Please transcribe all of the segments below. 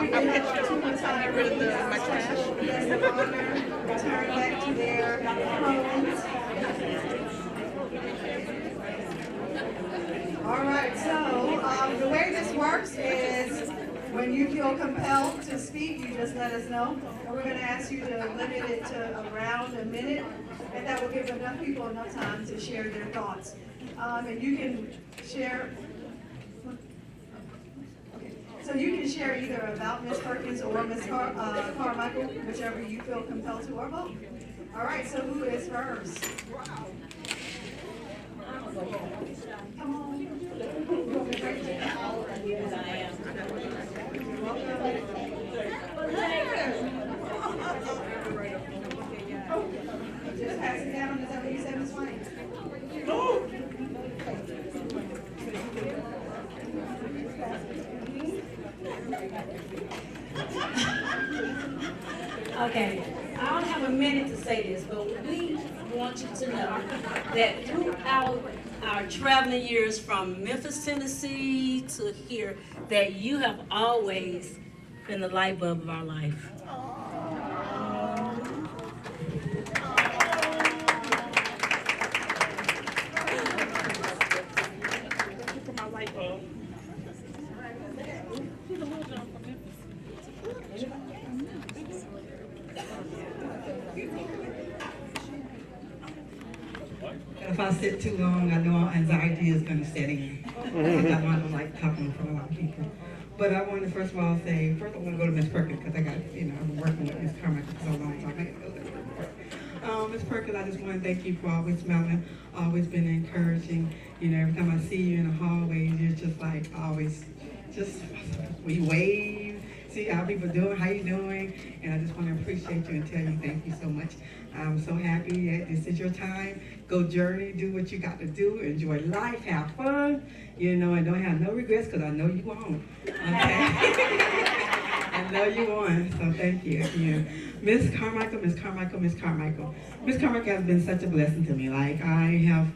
Get rid of my trash. Return back to their homes. All right, so the way this works is when you feel compelled to speak, you just let us know. And we're going to ask you to limit it to around a minute, and that will give enough people enough time to share their thoughts. And you can share. So you can share either about Ms. Perkins or Ms. Carmichael, whichever you feel compelled to, or both. All right, so who is first? Come on. Just pass it down. Is that what you said, Ms. White? Okay, I don't have a minute to say this, but we want you to know that throughout our traveling years from Memphis, Tennessee to here, that you have always been the light bulb of our life. My light bulb. If I sit too long, I know anxiety is going to set in. I don't like talking in front of a lot of people. But I want to first of all say, first I want to go to Ms. Perkins because I got, I've been working with Ms. Carmichael for so long, so I got to go there. Ms. Perkins, I just want to thank you for always smiling, always been encouraging. Every time I see you in the hallways, you're just like always, we wave, see how people doing, how you doing, and I just want to appreciate you and tell you thank you so much. I'm so happy that this is your time. Go journey, do what you got to do, enjoy life, have fun, and don't have no regrets because I know you won't. Okay? I know you won't, so thank you. Miss Carmichael. Miss Carmichael has been such a blessing to me. Like, I have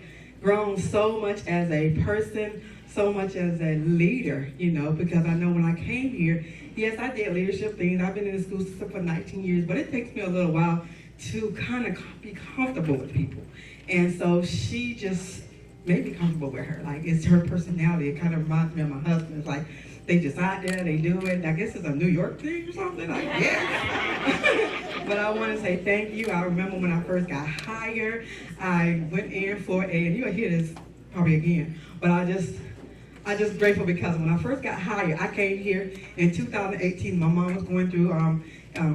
grown so much as a person, so much as a leader, because I know when I came here, yes, I did leadership things. I've been in the school system for 19 years, but it takes me a little while to kind of be comfortable with people. And so she just made me comfortable with her. Like, it's her personality. It kind of reminds me of my husband. It's like, they just out there, they do it. I guess it's a New York thing or something. Like, yeah. But I want to say thank you. I remember when I first got hired, I went in for and you'll hear this probably again, but I'm just grateful because when I first got hired, I came here in 2018. My mom was going through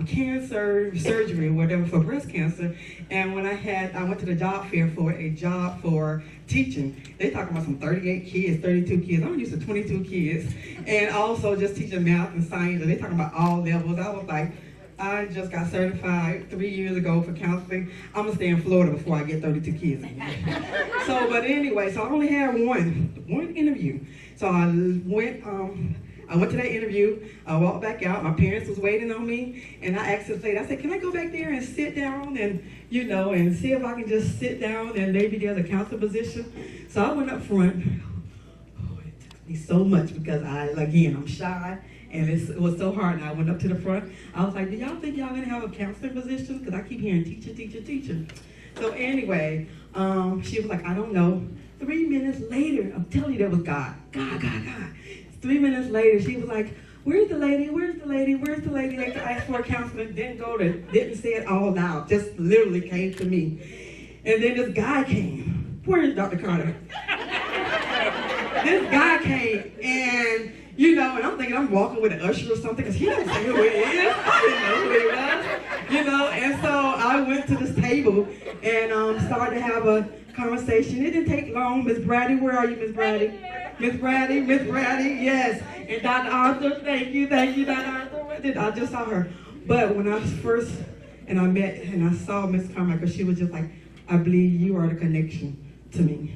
cancer surgery or whatever for breast cancer, and when I went to the job fair for a job for teaching. They talking about some 38 kids, 32 kids. I'm used to 22 kids, and also just teaching math and science. And they talking about all levels. I was like, I just got certified 3 years ago for counseling. I'm gonna stay in Florida before I get 32 kids. So, but anyway, so I only had one interview. So I went to that interview. I walked back out. My parents was waiting on me, and I asked the lady. I said, "Can I go back there and sit down and and see if I can just sit down and maybe there's a counselor position?" So I went up front. Oh, it took me so much because I'm shy. And it was so hard, and I went up to the front. I was like, do y'all think y'all gonna have a counseling position? Because I keep hearing teacher. So anyway, she was like, I don't know. 3 minutes later, I'm telling you that was God. 3 minutes later, she was like, where's the lady that asked for a counselor? Didn't say it all out, just literally came to me. And then this guy came. Where's Dr. Carter? This guy came, and and I'm thinking I'm walking with an usher or something because he doesn't say who it is. I didn't know who it was, and so I went to this table and started to have a conversation. It didn't take long. Miss Brady, where are you, Miss Brady? Miss Brady, yes. And Dr. Arthur, thank you, Dr. Arthur. I just saw her. But when I was first, and I met and I saw Miss Carmichael, she was just like, I believe you are the connection to me.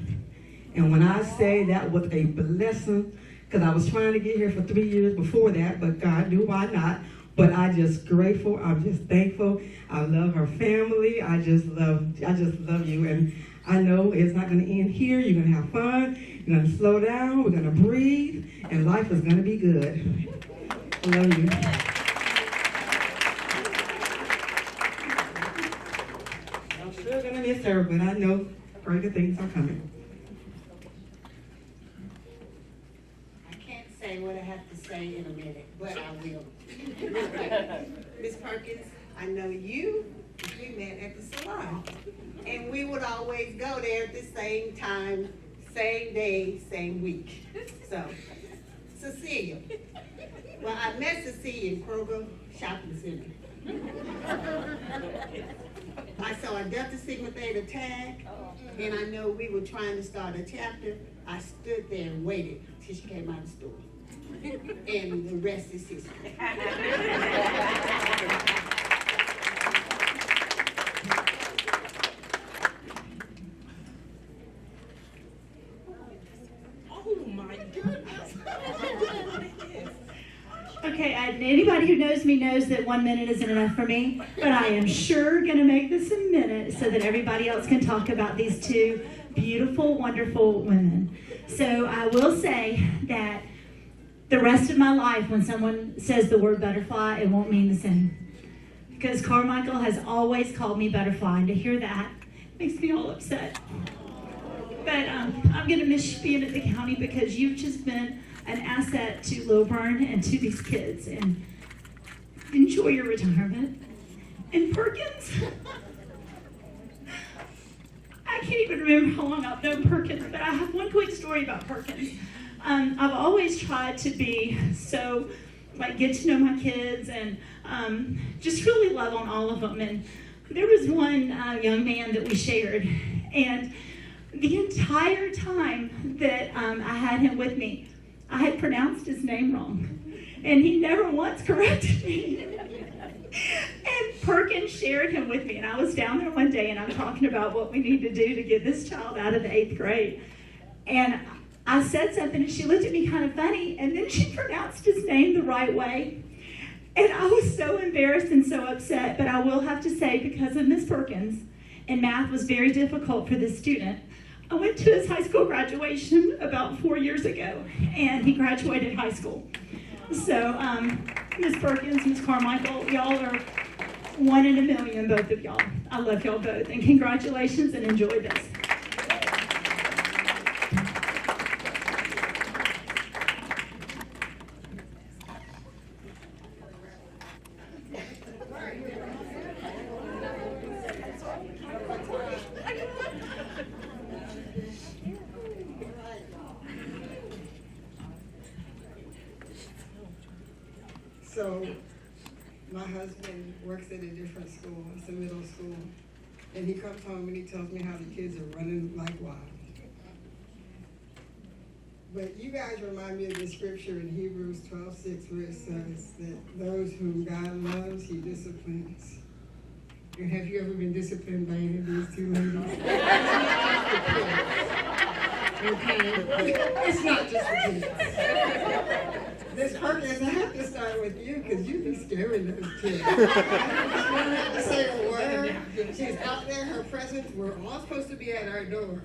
And when I say that was a blessing, because I was trying to get here for 3 years before that, but God knew why not. But I'm just grateful. I'm just thankful. I love her family. I just love you. And I know it's not going to end here. You're going to have fun. You're going to slow down. We're going to breathe. And life is going to be good. I love you. still gonna miss her, but I know greater things are coming. I can't say what I have to say in a minute, but I will. Miss Perkins, I know you, we met at the salon. And we would always go there at the same time, same day, same week. So, Cecilia. Well, I met Cecilia in Kroger Shopping Center. I saw a Delta Sigma Theta tag, and I know we were trying to start a chapter. I stood there and waited till she came out of the store. And the rest is history. Oh my goodness. Okay, anybody who knows me knows that 1 minute isn't enough for me, but I am sure going to make this a minute so that everybody else can talk about these two beautiful, wonderful women. So I will say that the rest of my life, when someone says the word butterfly, it won't mean the same. Because Carmichael has always called me butterfly, and to hear that makes me all upset. But I'm going to miss you being at the county because you've just been an asset to Lilburn and to these kids. And enjoy your retirement. And Perkins, I can't even remember how long I've known Perkins, but I have one quick story about Perkins. I've always tried to be so, get to know my kids and just really love on all of them. And there was one young man that we shared, and the entire time that I had him with me, I had pronounced his name wrong, and he never once corrected me. And Perkins shared him with me, and I was down there one day, and I'm talking about what we need to do to get this child out of the 8th grade. And I said something, and she looked at me kind of funny, and then she pronounced his name the right way. And I was so embarrassed and so upset, but I will have to say, because of Miss Perkins, and math was very difficult for this student, I went to his high school graduation about 4 years ago, and he graduated high school. So, Miss Perkins, Miss Carmichael, y'all are 1 in a million, both of y'all. I love y'all both, and congratulations, and enjoy this. So, my husband works at a different school, it's a middle school, and he comes home and he tells me how the kids are running like wild. But you guys remind me of the scripture in Hebrews 12:6 where it says that those whom God loves, he disciplines. And have you ever been disciplined by any of these two ladies? Okay, it's not just for kids. Miss Perkins, I have to start with you because you be scaring those kids. I don't have to say a word. She's out there, her presence, we're all supposed to be at our door.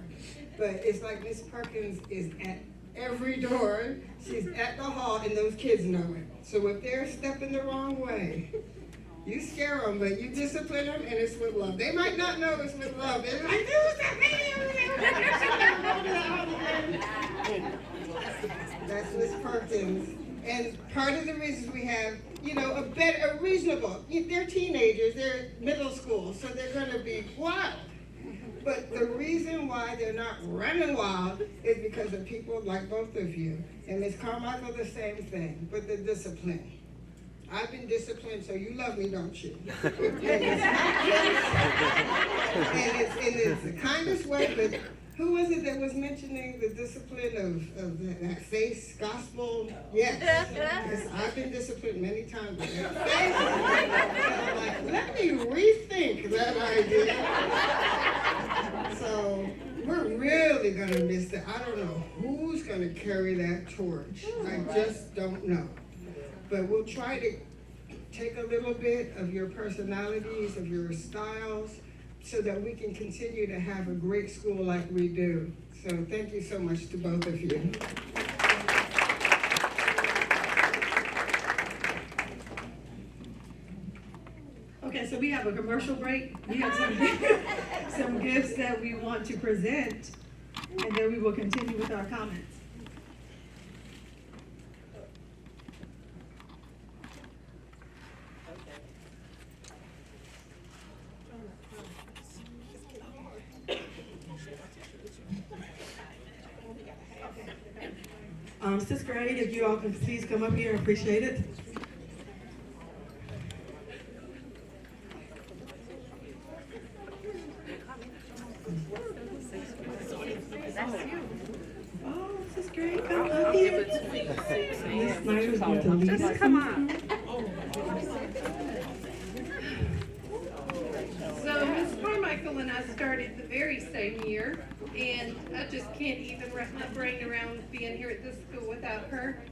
But it's like Miss Perkins is at every door. She's at the hall and those kids know it. So if they're stepping the wrong way, you scare them, but you discipline them, and it's with love. They might not know it's with love. They're like, who's that man? That's Miss Perkins. And part of the reasons we have, a reasonable, they're teenagers, they're middle school, so they're going to be wild. But the reason why they're not running wild is because of people like both of you. And Ms. Carmichael, the same thing, but the discipline. I've been disciplined, so you love me, don't you? And it's the kindest way, but who was it that was mentioning the discipline of that faith gospel? Yes, I've been disciplined many times with that faith. I'm like, let me rethink that idea. So we're really going to miss that. I don't know who's going to carry that torch. I just don't know. But we'll try to take a little bit of your personalities, of your styles, so that we can continue to have a great school like we do. So thank you so much to both of you. Okay, so we have a commercial break. We have some gifts that we want to present, and then we will continue with our comments. Sixth grade, if you all can please come up here, I appreciate it. Oh, sixth grade, come up here. Miss Snyder's going to lead us. Come on. So Ms. Carmichael and I started the very same year, and I just can't even wrap my brain around being here at this school without her.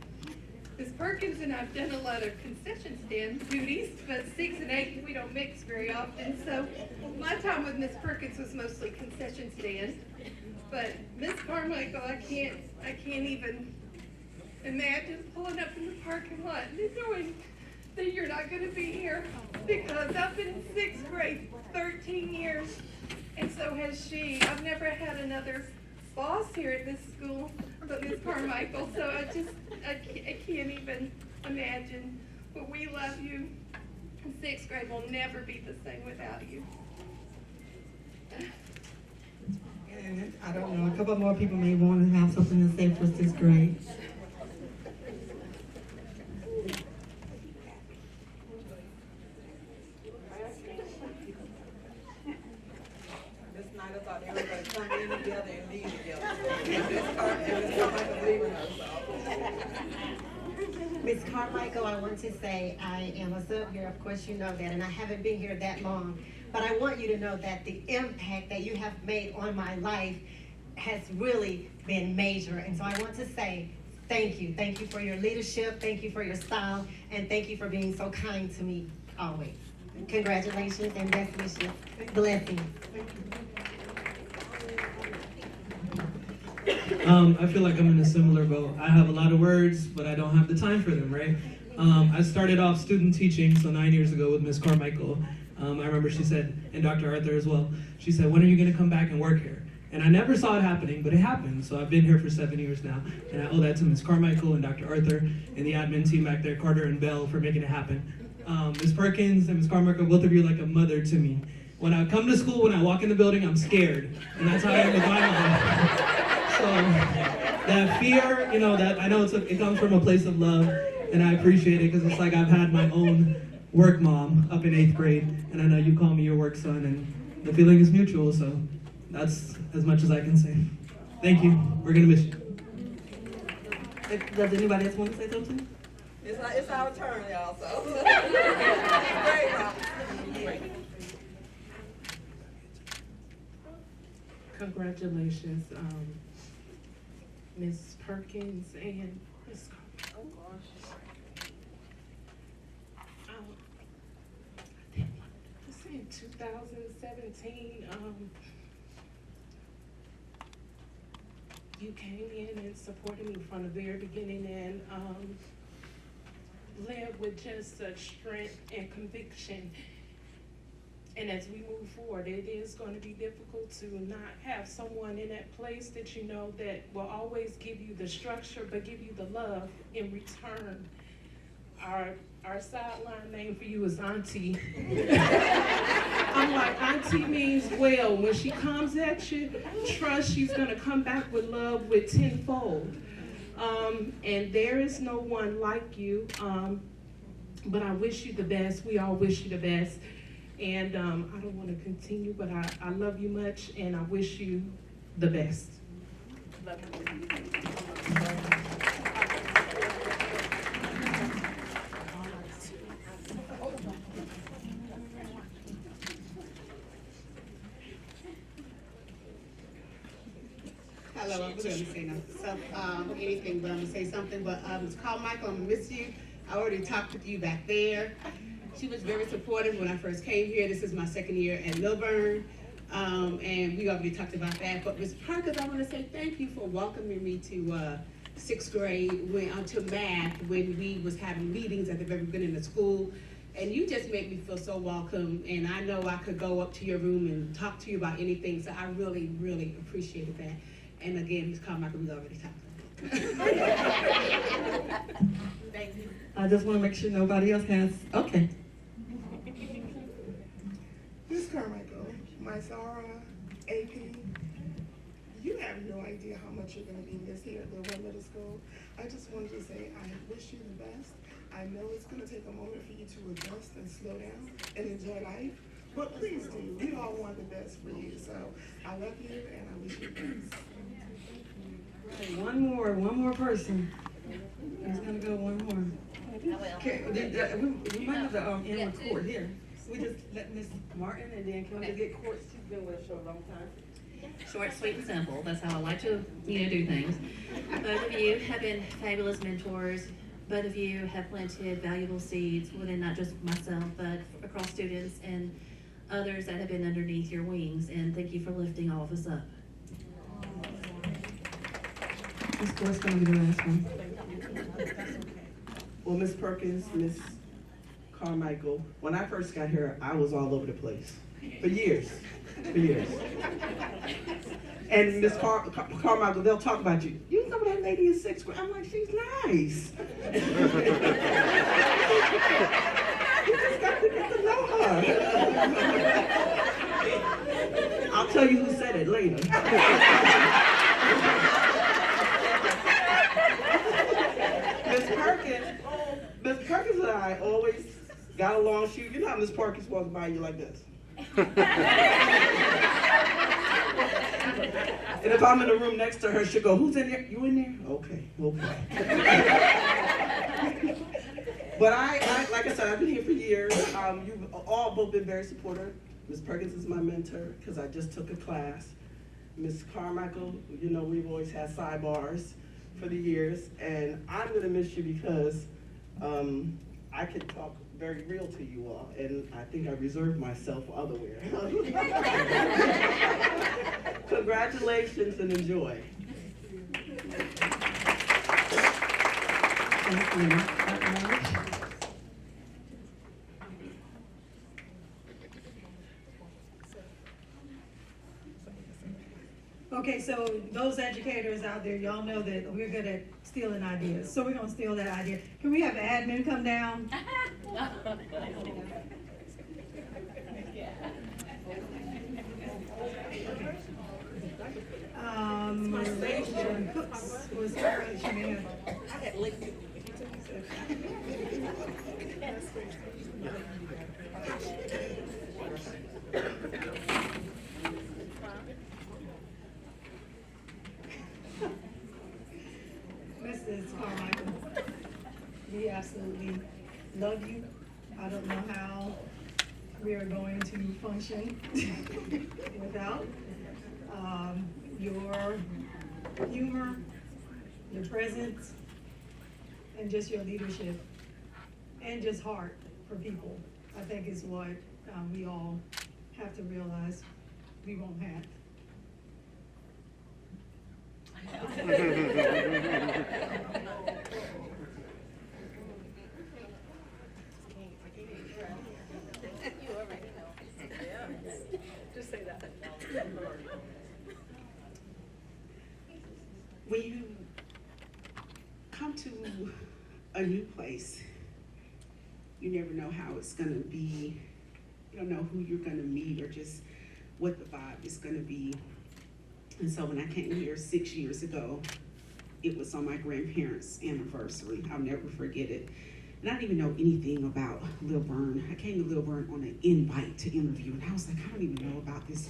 Ms. Perkins and I have done a lot of concession stand duties, but 6 and 8 we don't mix very often. So my time with Ms. Perkins was mostly concession stand. But Ms. Carmichael, I can't even imagine pulling up in the parking lot and knowing that you're not going to be here, because I've been in 6th grade 13 years, and so has she. I've never had another boss here at this school but Ms. Carmichael, so I can't even imagine. But we love you. 6th grade will never be the same without you. And I don't know, a couple more people may want to have something to say for sixth grade. This night I thought everybody come in together and leave together. Ms. Carmichael, I want to say I am a sub here, of course you know that, and I haven't been here that long. But I want you to know that the impact that you have made on my life has really been major. And so I want to say thank you. Thank you for your leadership, thank you for your style, and thank you for being so kind to me always. Congratulations and best wishes. Blessings. I feel like I'm in a similar boat. I have a lot of words, but I don't have the time for them, right? I started off student teaching, so 9 years ago with Ms. Carmichael. I remember she said, and Dr. Arthur as well, she said, when are you gonna come back and work here? And I never saw it happening, but it happened. So I've been here for 7 years now. And I owe that to Ms. Carmichael and Dr. Arthur and the admin team back there, Carter and Bell, for making it happen. Ms. Perkins and Ms. Carmichael, both of you are like a mother to me. When I come to school, when I walk in the building, I'm scared. And that's how I am with my mom. So that fear, that I know it comes from a place of love, and I appreciate it because it's like I've had my own work mom up in 8th grade, and I know you call me your work son, and the feeling is mutual, so that's as much as I can say. Thank you. We're gonna miss you. Does anybody else want to say something? It's our turn, y'all, so. Great. Congratulations, Ms. Perkins and Ms. Carmichael. I think in 2017, you came in and supported me from the very beginning and led with just such strength and conviction. And as we move forward, it is going to be difficult to not have someone in that place that you know that will always give you the structure, but give you the love in return. Our sideline name for you is Auntie. I'm like, Auntie means well. When she comes at you, trust she's going to come back with love with tenfold. And there is no one like you. But I wish you the best. We all wish you the best. And I don't want to continue, but I love you much, and I wish you the best. Love you. Hello, I'm going to say anything, but I'm going to say something. But Ms. Carmichael, I'm going to miss you. I already talked with you back there. She was very supportive when I first came here. This is my 2nd year at Lilburn, and we already talked about that. But Ms. Perkins, I want to say thank you for welcoming me to 6th grade, to math, when we was having meetings at the very beginning of school. And you just make me feel so welcome, and I know I could go up to your room and talk to you about anything, so I really, really appreciated that. And again, Ms. Carmichael, we already talked about it. Thank you. I just want to make sure nobody else has, okay. Miss Carmichael, my Zara, AP, you have no idea how much you're going to be missed here at Lil Middle School. I just wanted to say I wish you the best. I know it's going to take a moment for you to adjust and slow down and enjoy life, but please do. We all want the best for you. So I love you and I wish you the best. Okay, one more person. It's going to go one more. Okay, we might have to end record here. We just let Miss Martin and then can we get Court? She's been with us for a long time. Short, sweet, and simple. That's how I like to, do things. Both of you have been fabulous mentors. Both of you have planted valuable seeds within not just myself, but across students and others that have been underneath your wings. And thank you for lifting all of us up. Miss Court's going to be the last one. Well, Miss Perkins, Miss Carmichael, when I first got here, I was all over the place. For years. And Miss Carmichael, they'll talk about you. You know that lady in 6th grade? I'm like, she's nice. You just got to get to know her. I'll tell you who said it later. Miss Perkins and I always got along. You know how Miss Perkins walks by you like this. And if I'm in the room next to her, she'll go, who's in there? You in there? Okay. But I like I said, I've been here for years. You've all both been very supportive. Miss Perkins is my mentor because I just took a class. Miss Carmichael, we've always had sidebars for the years. And I'm going to miss you because I could talk very real to you all, and I think I reserved myself for otherwhere. Congratulations and enjoy. Thank you. Okay, so those educators out there, y'all know that we're good at stealing ideas. So we're gonna steal that idea. Can we have the admin come down? Cooks was her, she may have. I had licked it. Mrs. Carmichael, we absolutely love you. I don't know how we are going to function without your humor, your presence, and just your leadership, and just heart for people. I think is what we all have to realize we won't have. Just say that. When you come to a new place, you never know how it's gonna be. You don't know who you're gonna meet or just what the vibe is gonna be. And so when I came here 6 years ago, it was on my grandparents' anniversary. I'll never forget it. And I didn't even know anything about Lilburn. I came to Lilburn on an invite to interview, and I was like, I don't even know about this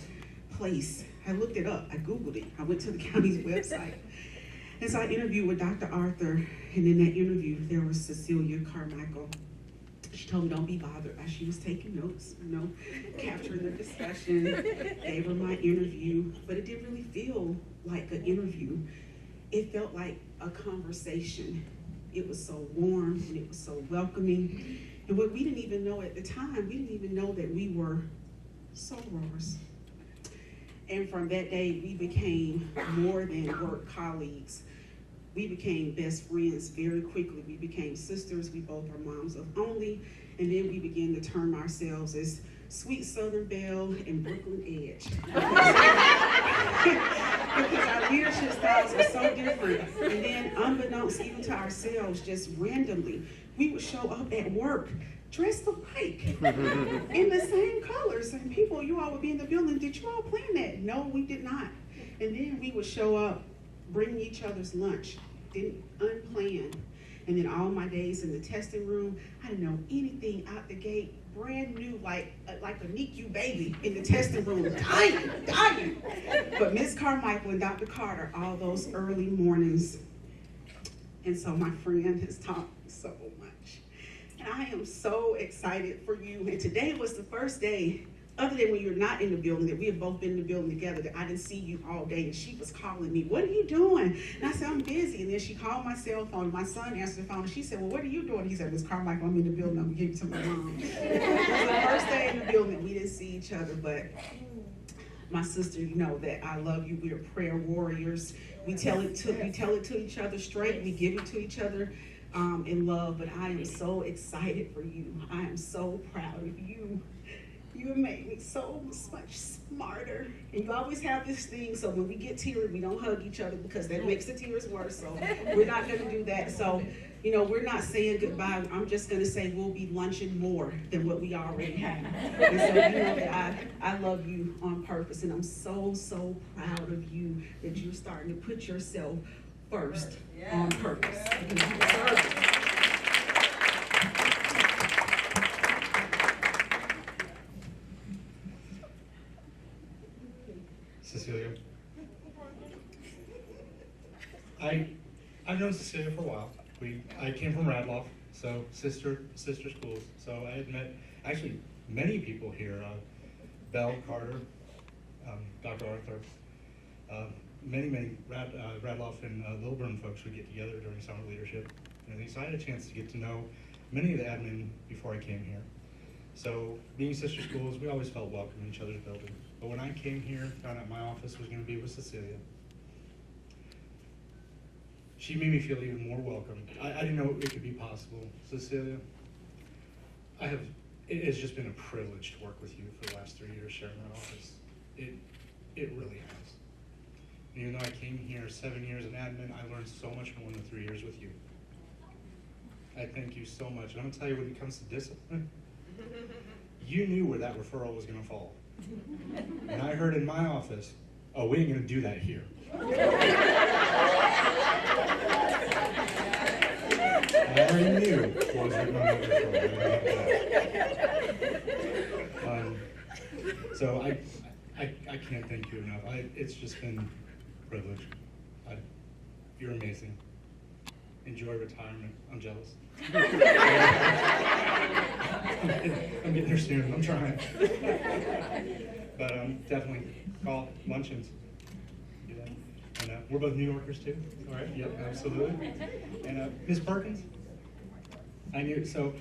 place. I looked it up, I Googled it. I went to the county's website. And so I interviewed with Dr. Arthur, and in that interview, there was Cecilia Carmichael. She told me don't be bothered. She was taking notes, capturing the discussion, gave her my interview, but it didn't really feel like an interview. It felt like a conversation. It was so warm and it was so welcoming. And what we didn't even know at the time, we didn't even know that we were sorors. And from that day, we became more than work colleagues. We became best friends very quickly. We became sisters. We both are moms of only. And then we began to term ourselves as Sweet Southern Belle and Brooklyn Edge. Because our leadership styles are so different. And then unbeknownst even to ourselves, just randomly, we would show up at work dressed alike in the same colors. And people, you all would be in the building, did you all plan that? No, we did not. And then we would show up, bring each other's lunch, didn't unplanned. And then all my days in the testing room, I didn't know anything out the gate, brand new, like a NICU baby in the testing room, dying. But Miss Carmichael and Dr. Carter, all those early mornings. And so my friend has taught me so much. And I am so excited for you. And today was the first day, other than when you're not in the building, that we have both been in the building together, that I didn't see you all day. And she was calling me, what are you doing? And I said, I'm busy. And then she called my cell phone. My son answered the phone. And she said, well, what are you doing? He said, Miss Carmichael, I'm in the building. I'm going to give you to my mom. It was the first day in the building. We didn't see each other, but my sister, you know that I love you. We are prayer warriors. We tell it to each other straight. We give it to each other in love. But I am so excited for you. I am so proud of you. You have made me so much smarter. And you always have this thing, so when we get teary, we don't hug each other because that makes the tears worse. So we're not going to do that. So, you know, we're not saying goodbye. I'm just going to say we'll be lunching more than what we already have. And so you know that I love you on purpose. And I'm so, so proud of you that you're starting to put yourself first on purpose. Because you deserve it. Cecilia. I've known Cecilia for a while. I came from Radloff, so sister schools. So I had met actually many people here, Belle, Carter, Dr. Arthur, many Radloff and Lilburn folks would get together during summer leadership. And so I had a chance to get to know many of the admin before I came here. So being sister schools, we always felt welcome in each other's building. But when I came here, found out my office was going to be with Cecilia, she made me feel even more welcome. I didn't know it could be possible. Cecilia, it has just been a privilege to work with you for the last 3 years sharing my office. It really has. And even though I came here 7 years in admin, I learned so much more in the 3 years with you. I thank you so much. And I'm going to tell you, when it comes to discipline, you knew where that referral was going to fall. And I heard in my office, oh, we ain't going to do that here. I already knew what was going to referral. So I can't thank you enough. It's just been a privilege. You're amazing. Enjoy retirement. I'm jealous. I'm getting there soon. I'm trying. But definitely call luncheons. Do that. And we're both New Yorkers too. All right. Yep. Absolutely. And Ms. Perkins, I knew so.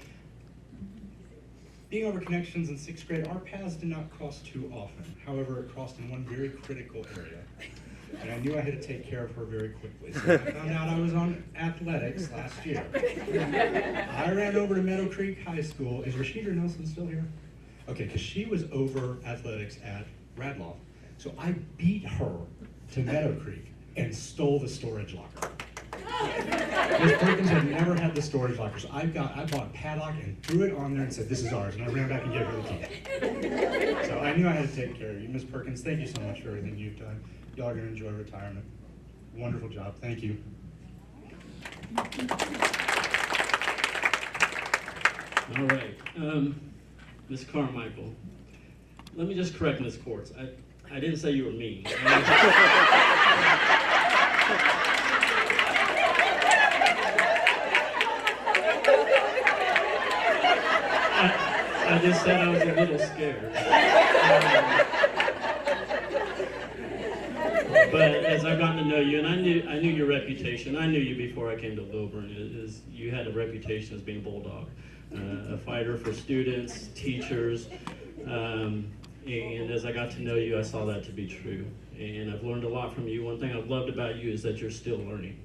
Being over connections in 6th grade, our paths did not cross too often. However, it crossed in one very critical area. And I knew I had to take care of her very quickly. So I found out I was on athletics last year. I ran over to Meadow Creek High School. Is Rashida Nelson still here? Okay, because she was over athletics at Radloff. So I beat her to Meadow Creek and stole the storage locker. Miss Perkins had never had the storage locker, so I bought a padlock and threw it on there and said, this is ours, and I ran back and gave her the key. So I knew I had to take care of you. Miss Perkins, thank you so much for everything you've done. Y'all are going to enjoy retirement. Wonderful job. Thank you. All right. Ms. Carmichael, let me just correct Ms. Quartz. I didn't say you were mean. I just said I was a little scared. But as I've gotten to know you, and I knew your reputation. I knew you before I came to Lilburn. You had a reputation as being a bulldog, a fighter for students, teachers, and as I got to know you, I saw that to be true. And I've learned a lot from you. One thing I've loved about you is that you're still learning.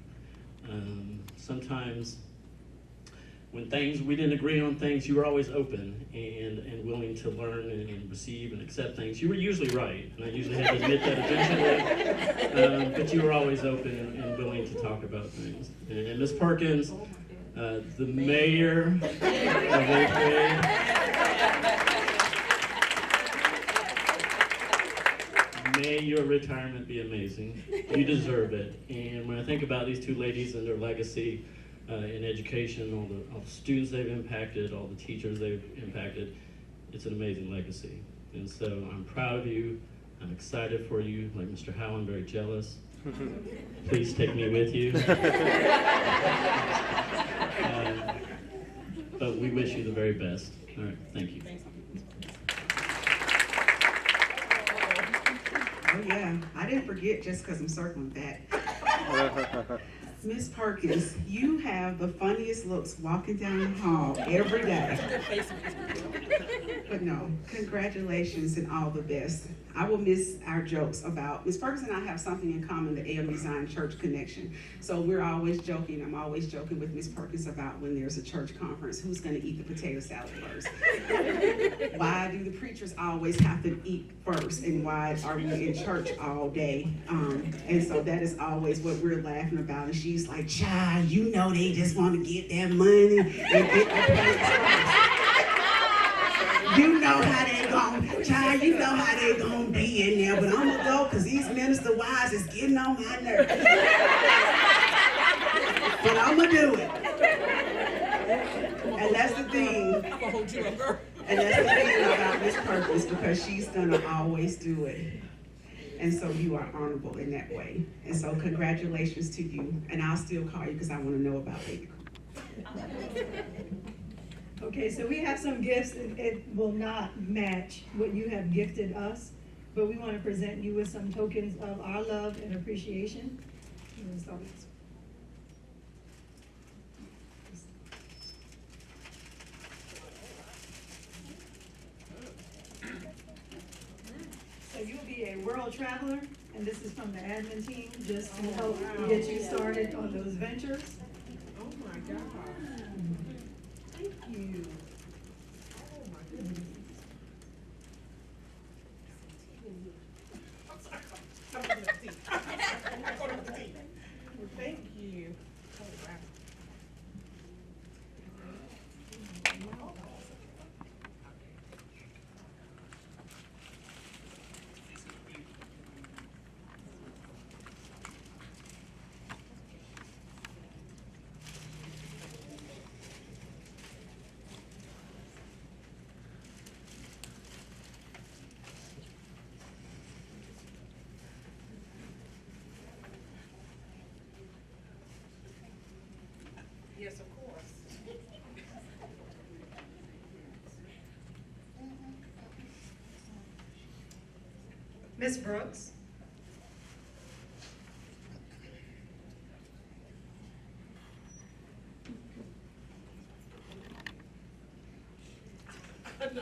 Sometimes when we didn't agree on things, you were always open and willing to learn and receive and accept things. You were usually right, and I usually had to admit that eventually, but you were always open and willing to talk about things. And Ms. Perkins, the mayor of 8th grade, may your retirement be amazing. You deserve it. And when I think about these two ladies and their legacy in education, all the students they've impacted, all the teachers they've impacted, it's an amazing legacy. And so I'm proud of you. I'm excited for you. Like Mr. Howe, I'm very jealous. Please take me with you. But we wish you the very best. All right, thank you. Oh yeah, I didn't forget just because I'm circling back. Miss Perkins, you have the funniest looks walking down the hall every day. But no, congratulations and all the best. I will miss our jokes about, Miss Perkins and I have something in common, the AME Zion Church connection. So we're always joking, I'm always joking with Miss Perkins about when there's a church conference, who's gonna eat the potato salad first? Why do the preachers always have to eat first? And why are we in church all day? And so that is always what we're laughing about. And she's like, child, you know they just wanna get that money and get the plates first. You know how they gon', child, you know how they gon' be in there, but I'm gonna go because these minister wives is getting on my nerves. But I'm gonna do it. And that's the thing. I'm gonna hold you up, girl. And that's the thing about Miss Perkins, because she's gonna always do it. And so you are honorable in that way. And so congratulations to you. And I'll still call you because I wanna know about baby. Okay, so we have some gifts, and it will not match what you have gifted us, but we want to present you with some tokens of our love and appreciation. So you'll be a world traveler, and this is from the admin team, just to help get you started on those ventures. Oh my God. Thank you. Oh my goodness. Thank you. Oh, wow. Yes, of course. Miss Brooks. No.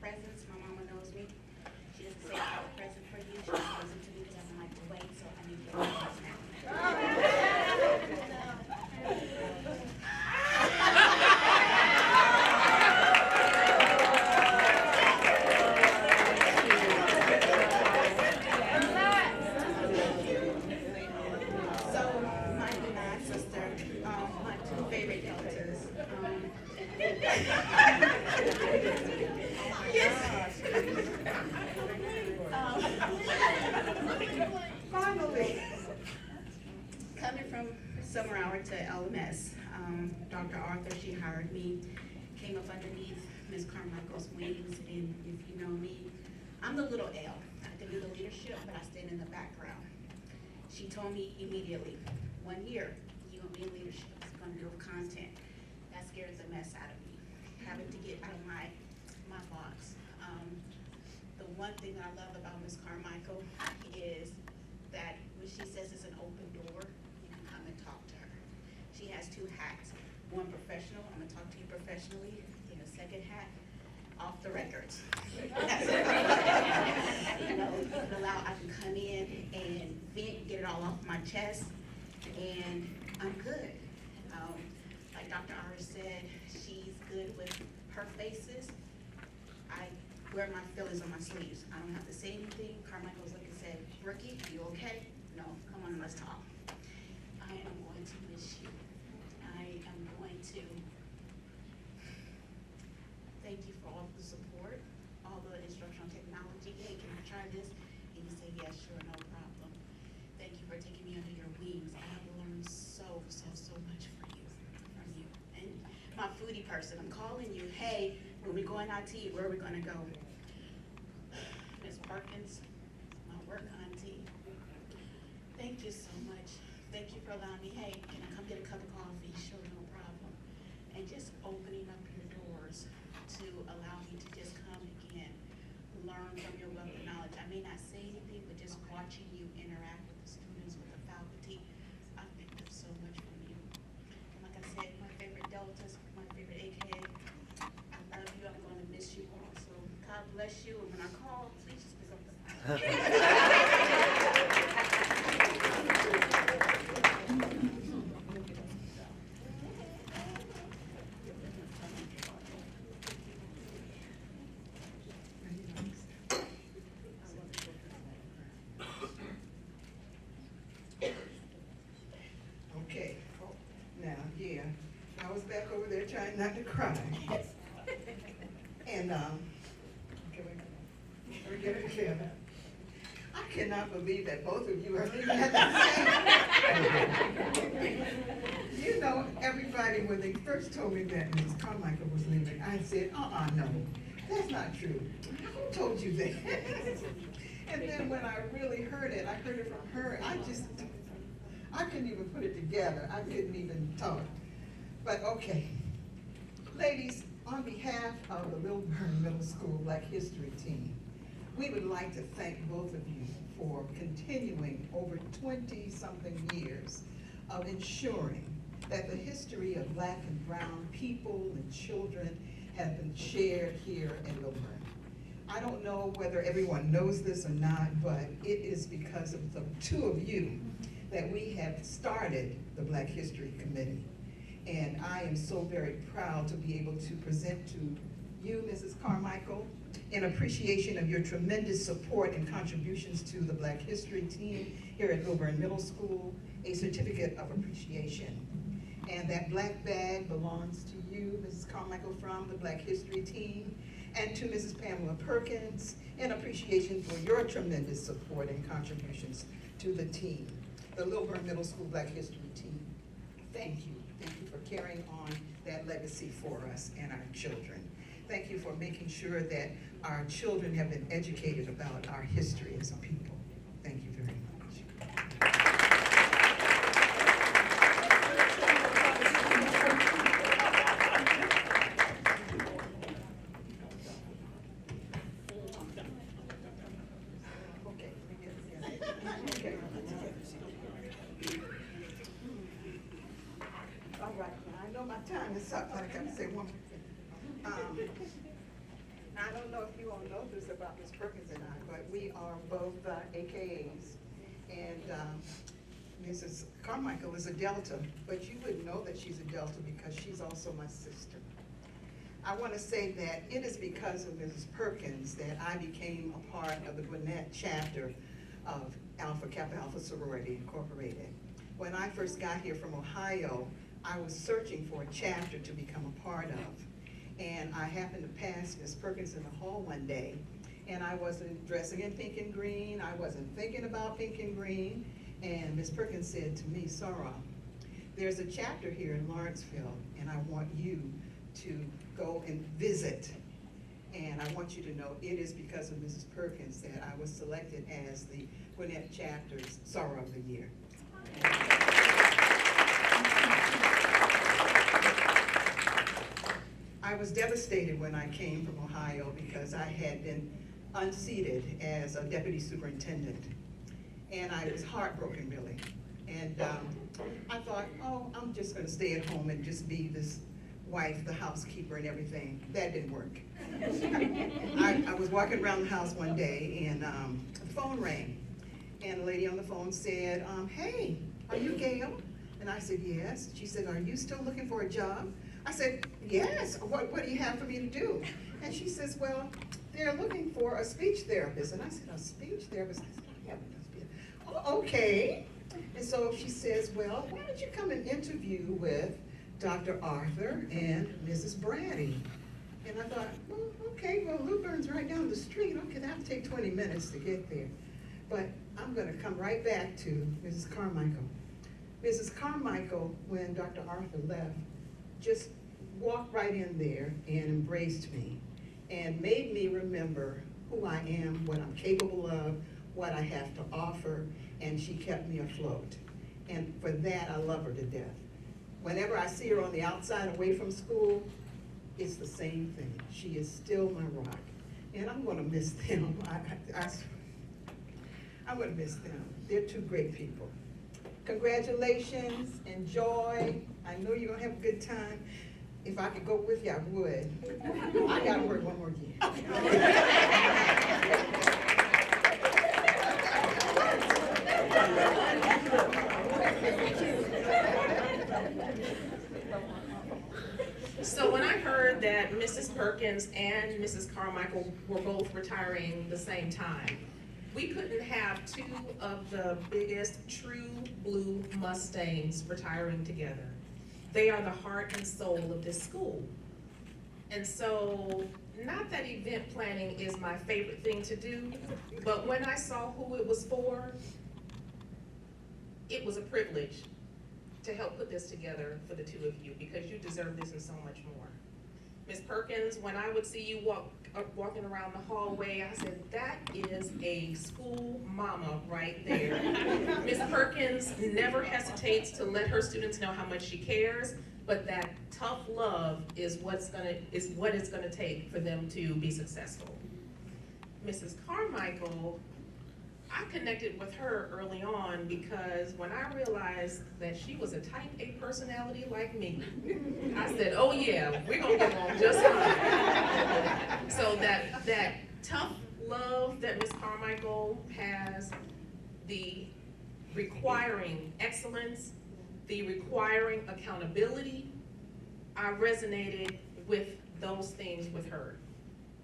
Presents. My mama knows me. She doesn't say I have a present for you. She just gives it to me because I like to wait, so I need to get it So, my denied sister, my two favorite daughters, finally, coming from summer hour to LMS, Dr. Arthur, she hired me, came up underneath Ms. Carmichael's wings, and if you know me, I'm the little L. I can do the leadership, but I stand in the background. She told me immediately, 1 year, you're gonna be in leadership, it's gonna build content. That scares the mess out of me, having to get out of my box. The one thing that I love about Ms. Carmichael is that when she says it's an open door, you can come and talk to her. She has 2 hats, one professional, I'm gonna talk to you professionally, and the second hat, off the records. You know, I can come in and vent, get it all off my chest, and I'm good. Like Dr. Ara said, she's good with her faces. I wear my feelings on my sleeves. I don't have to say anything. Carmichael's looked and said, "Rookie, you okay?" "No, come on, let's talk." I am going to miss you. I am going to thank you for all the support, all the instructional technology. "Hey, can I try this?" And you say, "Yes, sure, no problem." Thank you for taking me under your wings. I have learned so much from you. And my foodie person, I'm calling you, "Hey, when we going out to eat, where are we gonna go?" Ms. Perkins, my work auntie, thank you so much. Thank you for allowing me, "Hey, can I come get a cup of coffee?" "Sure, no problem." And just opening up your doors to allow me to just come again, learn from your wealth of knowledge. I may not say anything, but just watching you interact with the students with the faculty, I picked up so much from you. And like I said, my favorite deltas, my favorite AKA, I love you, I'm gonna miss you all. So God bless you, and when I call, please just pick up the phone. Okay, now, yeah, I was back over there trying not to cry. And, can we get it together? I cannot believe that both of you are leaving at the same time. You know, everybody, when they first told me that Mrs. Carmichael was leaving, I said, no, that's not true. Who told you that? And then when I really heard it from her, I couldn't even put it together. I couldn't even talk. But okay. Ladies, on behalf of the Lilburn Middle School Black History team, we would like to thank both of you for continuing over 20-something years of ensuring that the history of Black and brown people and children have been shared here in Lilburn. I don't know whether everyone knows this or not, but it is because of the 2 of you that we have started the Black History Committee. And I am so very proud to be able to present to you, Mrs. Carmichael, in appreciation of your tremendous support and contributions to the Black History team here at Lilburn Middle School, a certificate of appreciation. And that black bag belongs to you, Mrs. Carmichael, from the Black History team, and to Mrs. Pamela Perkins, in appreciation for your tremendous support and contributions to the team, the Lilburn Middle School Black History team. Thank you. Thank you for carrying on that legacy for us and our children. Thank you for making sure that our children have been educated about our history as a people. Thank you very much. All right, now I know my time is up, but I gotta say one more thing. I don't know if you all know this about Ms. Perkins and I, but we are both AKAs. And Mrs. Carmichael is a Delta, but you wouldn't know that she's a Delta because she's also my sister. I want to say that it is because of Mrs. Perkins that I became a part of the Gwinnett chapter of Alpha Kappa Alpha Sorority Incorporated. When I first got here from Ohio, I was searching for a chapter to become a part of. And I happened to pass Ms. Perkins in the hall one day, and I wasn't dressing in pink and green. I wasn't thinking about pink and green. And Ms. Perkins said to me, "Sarah, there's a chapter here in Lawrenceville, and I want you to go and visit. And I want you to know it is because of Mrs. Perkins that I was selected as the Gwinnett Chapter's Sorrow of the Year. I was devastated when I came from Ohio because I had been unseated as a deputy superintendent. And I was heartbroken, really. And I thought, oh, I'm just gonna stay at home and just be this wife, the housekeeper and everything. That didn't work. I was walking around the house one day and the phone rang. And the lady on the phone said, hey, are you Gail? And I said, yes. She said, are you still looking for a job? I said, yes. What do you have for me to do? And she says, well, they're looking for a speech therapist. And I said, a speech therapist? I said, I have no speech. Oh, okay. And so she says, well, why don't you come and interview with Dr. Arthur and Mrs. Brady? And I thought, well, okay, well, Luburn's right down the street. Okay, that'll take 20 minutes to get there. But I'm gonna come right back to Mrs. Carmichael. Mrs. Carmichael, when Dr. Arthur left, just walked right in there and embraced me and made me remember who I am, what I'm capable of, what I have to offer, and she kept me afloat. And for that, I love her to death. Whenever I see her on the outside away from school, it's the same thing. She is still my rock. And I'm gonna miss them. I'm gonna miss them. They're two great people. Congratulations, enjoy. I know you're gonna have a good time. If I could go with you, I would. I gotta work one more year. So when I heard that Mrs. Perkins and Mrs. Carmichael were both retiring the same time, we couldn't have two of the biggest true blue Mustangs retiring together. They are the heart and soul of this school. And so, not that event planning is my favorite thing to do, but when I saw who it was for, it was a privilege to help put this together for the two of you, because you deserve this and so much more. Ms. Perkins, when I would see you walking around the hallway, I said, that is a school mama right there. Ms. Perkins never hesitates to let her students know how much she cares, but that tough love is what it's gonna take for them to be successful. Mrs. Carmichael, I connected with her early on because when I realized that she was a type A personality like me, I said, oh yeah, we're gonna get along just fine. So that tough love that Ms. Carmichael has, the requiring excellence, the requiring accountability, I resonated with those things with her.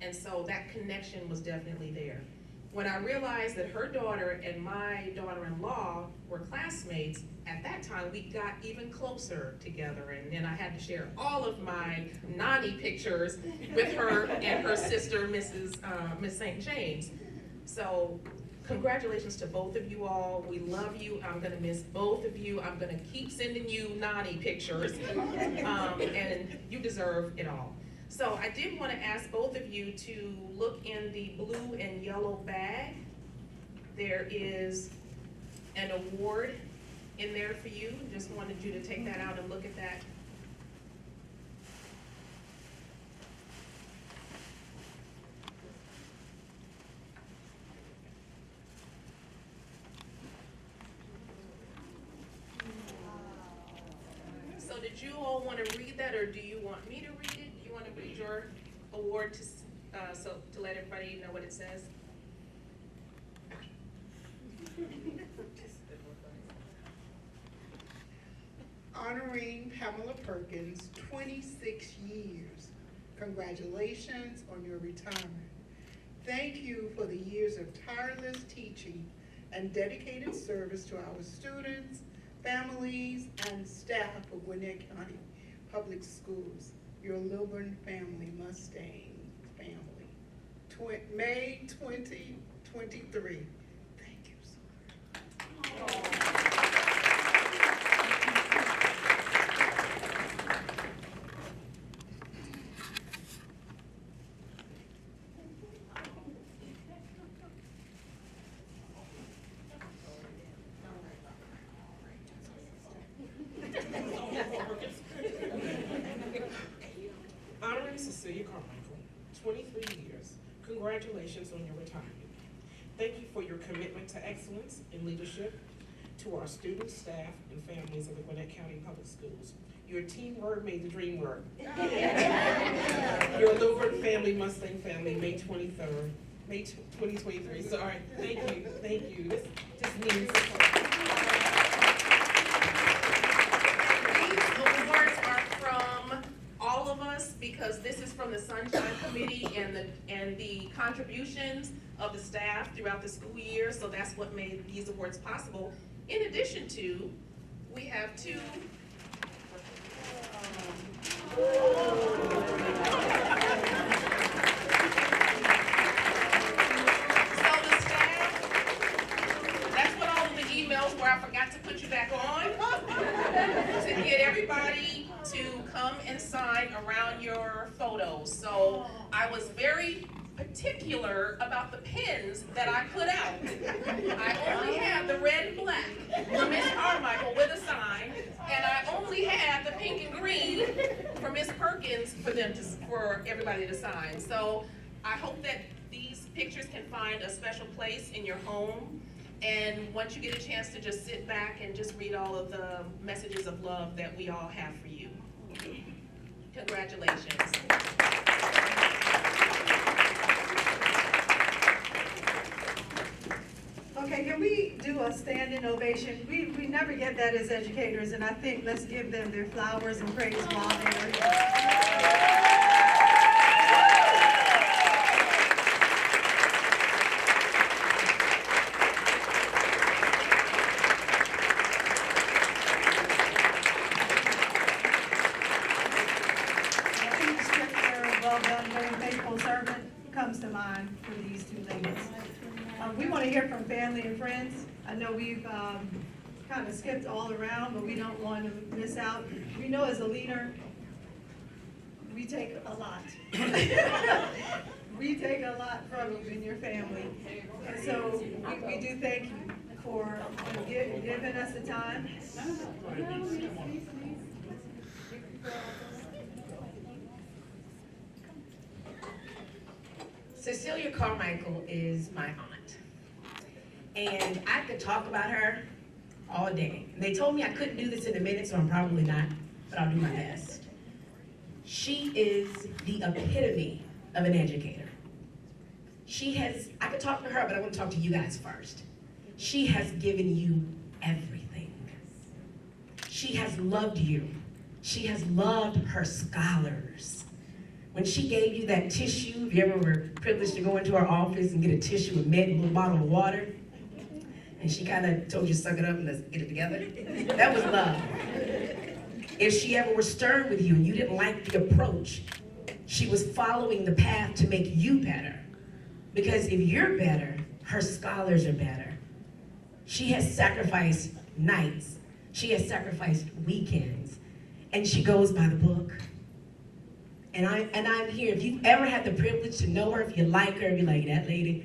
And so that connection was definitely there. When I realized that her daughter and my daughter-in-law were classmates, at that time we got even closer together, and then I had to share all of my Nani pictures with her and her sister, Miss St. James. So congratulations to both of you all. We love you. I'm gonna miss both of you. I'm gonna keep sending you Nani pictures, and you deserve it all. So I did want to ask both of you to look in the blue and yellow bag. There is an award in there for you. Just wanted you to take that out and look at that. So did you all want to read that, or do you want me to read it? Do you want to read your award to let everybody know what it says? Honoring Pamela Perkins, 26 years. Congratulations on your retirement. Thank you for the years of tireless teaching and dedicated service to our students, families, and staff of Gwinnett County Public Schools. Your Lilburn family, Mustang family. May 2023. Thank you so much. Cecilia Carmichael, 23 years. Congratulations on your retirement. Thank you for your commitment to excellence in leadership, to our students, staff, and families of the Gwinnett County Public Schools. Your teamwork made the dream work. Your Luverne family, Mustang family, May 2023. Sorry, thank you. This just means These awards are from all of us because this is from the Sunshine Committee and the contributions of the staff throughout the school year. So that's what made these awards possible. In addition to, we have two. So the staff, that's what all of the emails where I forgot to put you back on to get everybody to come and sign around your photos. So I was very particular about the pens that I put out. I only had the red and black for Miss Carmichael with a sign, and I only had the pink and green for Miss Perkins for everybody to sign. So I hope that these pictures can find a special place in your home. And once you get a chance to just sit back and just read all of the messages of love that we all have for you. Congratulations. Okay, can we do a standing ovation? We never get that as educators, and I think let's give them their flowers and praise while they're here. Well done, very faithful servant comes to mind for these two ladies. We want to hear from family and friends. I know we've kind of skipped all around, but we don't want to miss out. We know as a leader, we take a lot. We take a lot from you and your family. And so we do thank you for giving us the time. Cecilia Carmichael is my aunt, and I could talk about her all day. And they told me I couldn't do this in a minute, so I'm probably not, but I'll do my best. She is the epitome of an educator. I could talk to her, but I want to talk to you guys first. She has given you everything. She has loved you. She has loved her scholars. When she gave you that tissue, if you ever were privileged to go into her office and get a tissue with mint and a little bottle of water, and she kind of told you to suck it up and let's get it together, that was love. If she ever was stern with you and you didn't like the approach, she was following the path to make you better. Because if you're better, her scholars are better. She has sacrificed nights. She has sacrificed weekends. And she goes by the book. And I'm here. If you've ever had the privilege to know her, if you like her, if you're like, that lady,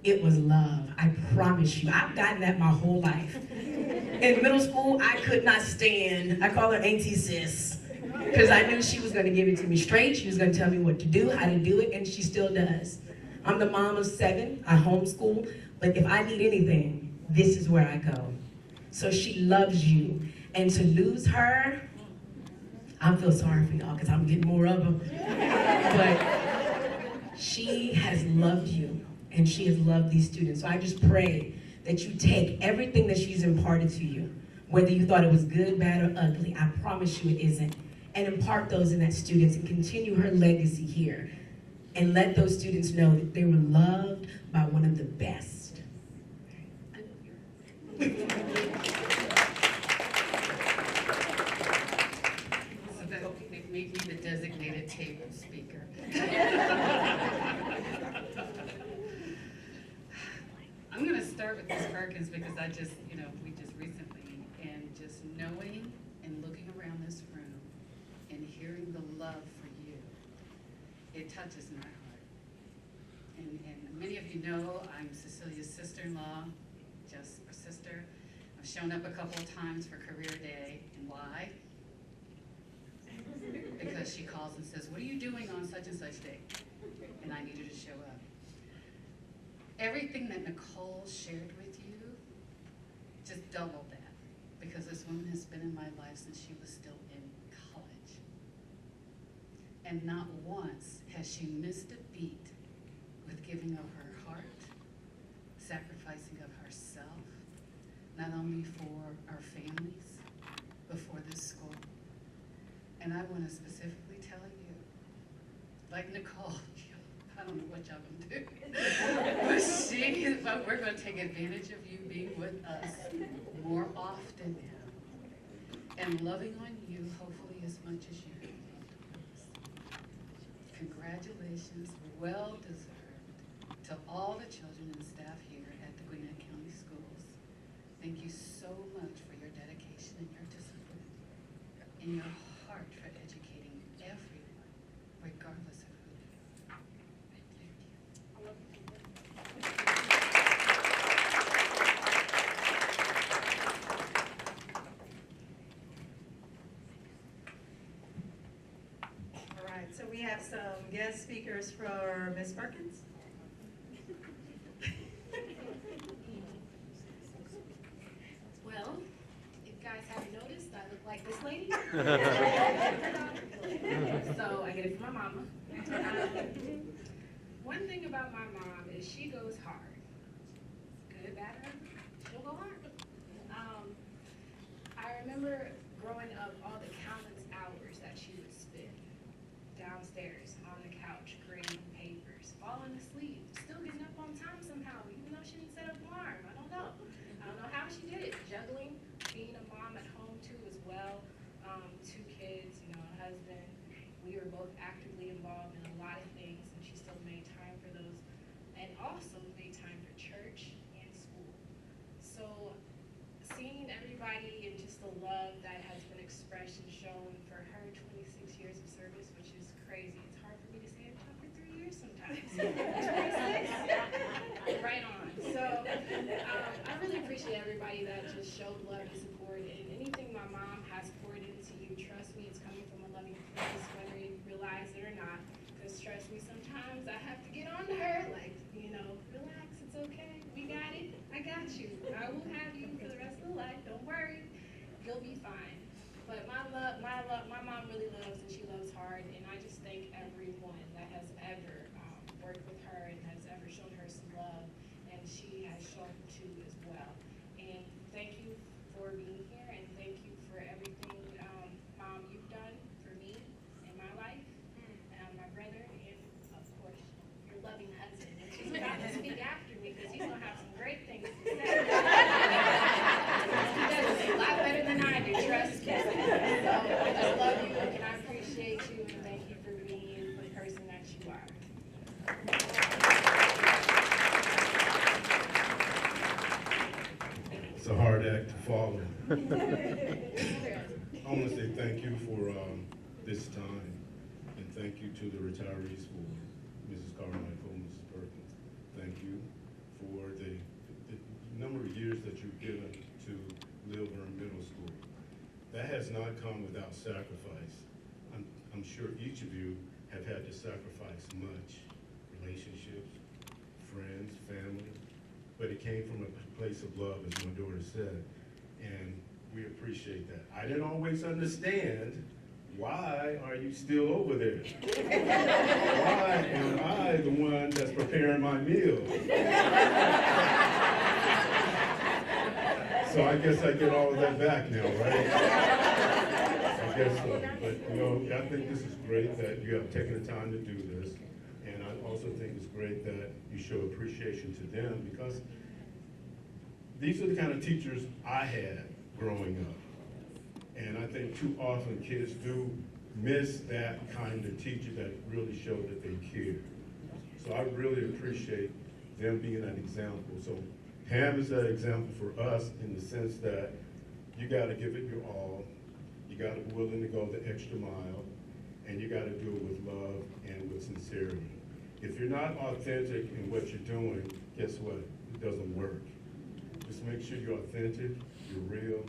it was love. I promise you. I've gotten that my whole life. In middle school, I could not stand, I call her Auntie Sis, because I knew she was going to give it to me straight. She was going to tell me what to do, how to do it, and she still does. I'm the mom of 7. I homeschool, but if I need anything, this is where I go. So she loves you. And to lose her, I feel sorry for y'all because I'm getting more of them. But she has loved you and she has loved these students. So I just pray that you take everything that she's imparted to you, whether you thought it was good, bad, or ugly, I promise you it isn't, and impart those in that students and continue her legacy here. And let those students know that they were loved by one of the best. Make me the designated table speaker. I'm going to start with Ms. Perkins because we just recently, and just knowing and looking around this room and hearing the love for you, it touches my heart. And many of you know I'm Cecilia's sister-in-law, just a sister. I've shown up a couple of times for career day, and why? Because but she calls and says, what are you doing on such and such day? And I need her to show up. Everything that Nicole shared with you, just double that, because this woman has been in my life since she was still in college. And not once has she missed a beat with giving of her heart, sacrificing of herself, not only for our families, but for this school. And I want to specifically tell you, like Nicole, I don't know what y'all gonna do, but we're gonna take advantage of you being with us more often now, and loving on you hopefully as much as you have loved us. Congratulations, well deserved, to all the children and staff here at the Gwinnett County Schools. Thank you so much for your dedication and your discipline, and your heart for educating everyone, regardless of who you are. Thank you. All right, so we have some guest speakers for Ms. Perkins. Well, if you guys haven't noticed, I look like this lady. So I get it from my mama. One thing about my mom is she goes hard. Good, bad, or ugly, she'll go hard. I remember growing up, all the countless hours that she would spend downstairs on the couch, grading papers, falling asleep, still getting up on time somehow, even though she didn't set up an alarm. I don't know how she did it. Juggling, being a mom at home too as well. 2 kids, a husband. We were both actively involved in a lot of things, and she still made time for those, and also made time for church and school. So seeing everybody and just the love that has been expressed and shown for her 26 years of service, which is crazy. It's hard for me to say I've done for 3 years sometimes. 26? Right on. So I really appreciate everybody that just showed love and support, and anything my mom has poured into you, trust me, it's coming from a loving place, whether you realize it or not. Because trust me, sometimes I have to get on to her, like, relax, it's okay, we got it, I got you. I will have you for the rest of the life, don't worry, you'll be fine. But my mom really loves, and she loves hard, and I just thank everyone that has ever worked with her and has ever shown her some love, and she has shown too as well. And thank you for being here, and thank you for everything, Mom, you've done for me in my life, my brother, and of course, your loving husband, which is about to speak after me, because he's gonna have some great things to say. He does it a lot better than I do, trust me. So I just love you, and I appreciate you, and thank you for being the person that you are. It's a hard act to follow. I want to say thank you for this time, and thank you to the retirees for Mrs. Carmichael, Mrs. Perkins. Thank you for the number of years that you've given to Lilburn Middle School. That has not come without sacrifice. I'm sure each of you have had to sacrifice much, relationships, friends, family, but it came from a place of love, as my daughter said, and we appreciate that. I didn't always understand, why are you still over there? Why am I the one that's preparing my meal? So I guess I get all of that back now, right? I guess so. But I think this is great that you have taken the time to do this. And I also think it's great that you show appreciation to them, because these are the kind of teachers I had growing up. And I think too often kids do miss that kind of teacher that really showed that they care. So I really appreciate them being an example. So Pam is that example for us in the sense that you got to give it your all. You got to be willing to go the extra mile, and you got to do it with love and with sincerity. If you're not authentic in what you're doing, guess what? It doesn't work. Just make sure you're authentic, you're real,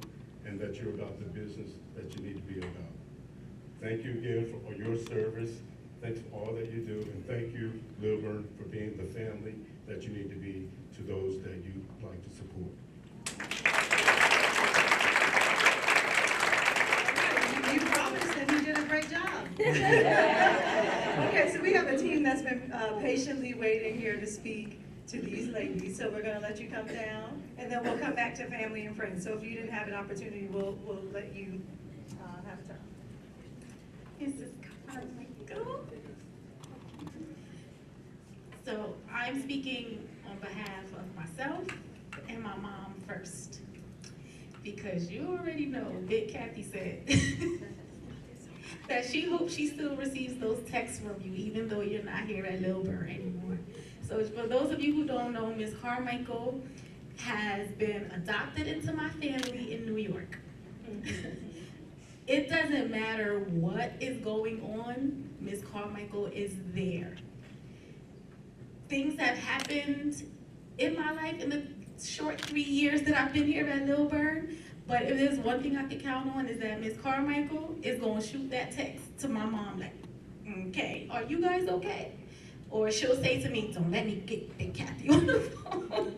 and that you're about the business that you need to be about. Thank you again for your service. Thanks for all that you do, and thank you, Lilburn, for being the family that you need to be to those that you like to support. You promised and you did a great job. Okay, so we have a team that's been patiently waiting here to speak to these ladies, so we're gonna let you come down, and then we'll come back to family and friends. So if you didn't have an opportunity, we'll let you have time. Mrs. Carmichael. So I'm speaking on behalf of myself and my mom first, because you already know Big Kathy said that she hopes she still receives those texts from you, even though you're not here at Lilburn anymore. So for those of you who don't know, Ms. Carmichael has been adopted into my family in New York. It doesn't matter what is going on, Ms. Carmichael is there. Things have happened in my life in the short 3 years that I've been here at Lilburn, but if there's one thing I can count on is that Ms. Carmichael is gonna shoot that text to my mom like, okay, are you guys okay? Or she'll say to me, don't let me get Big Kathy on the phone.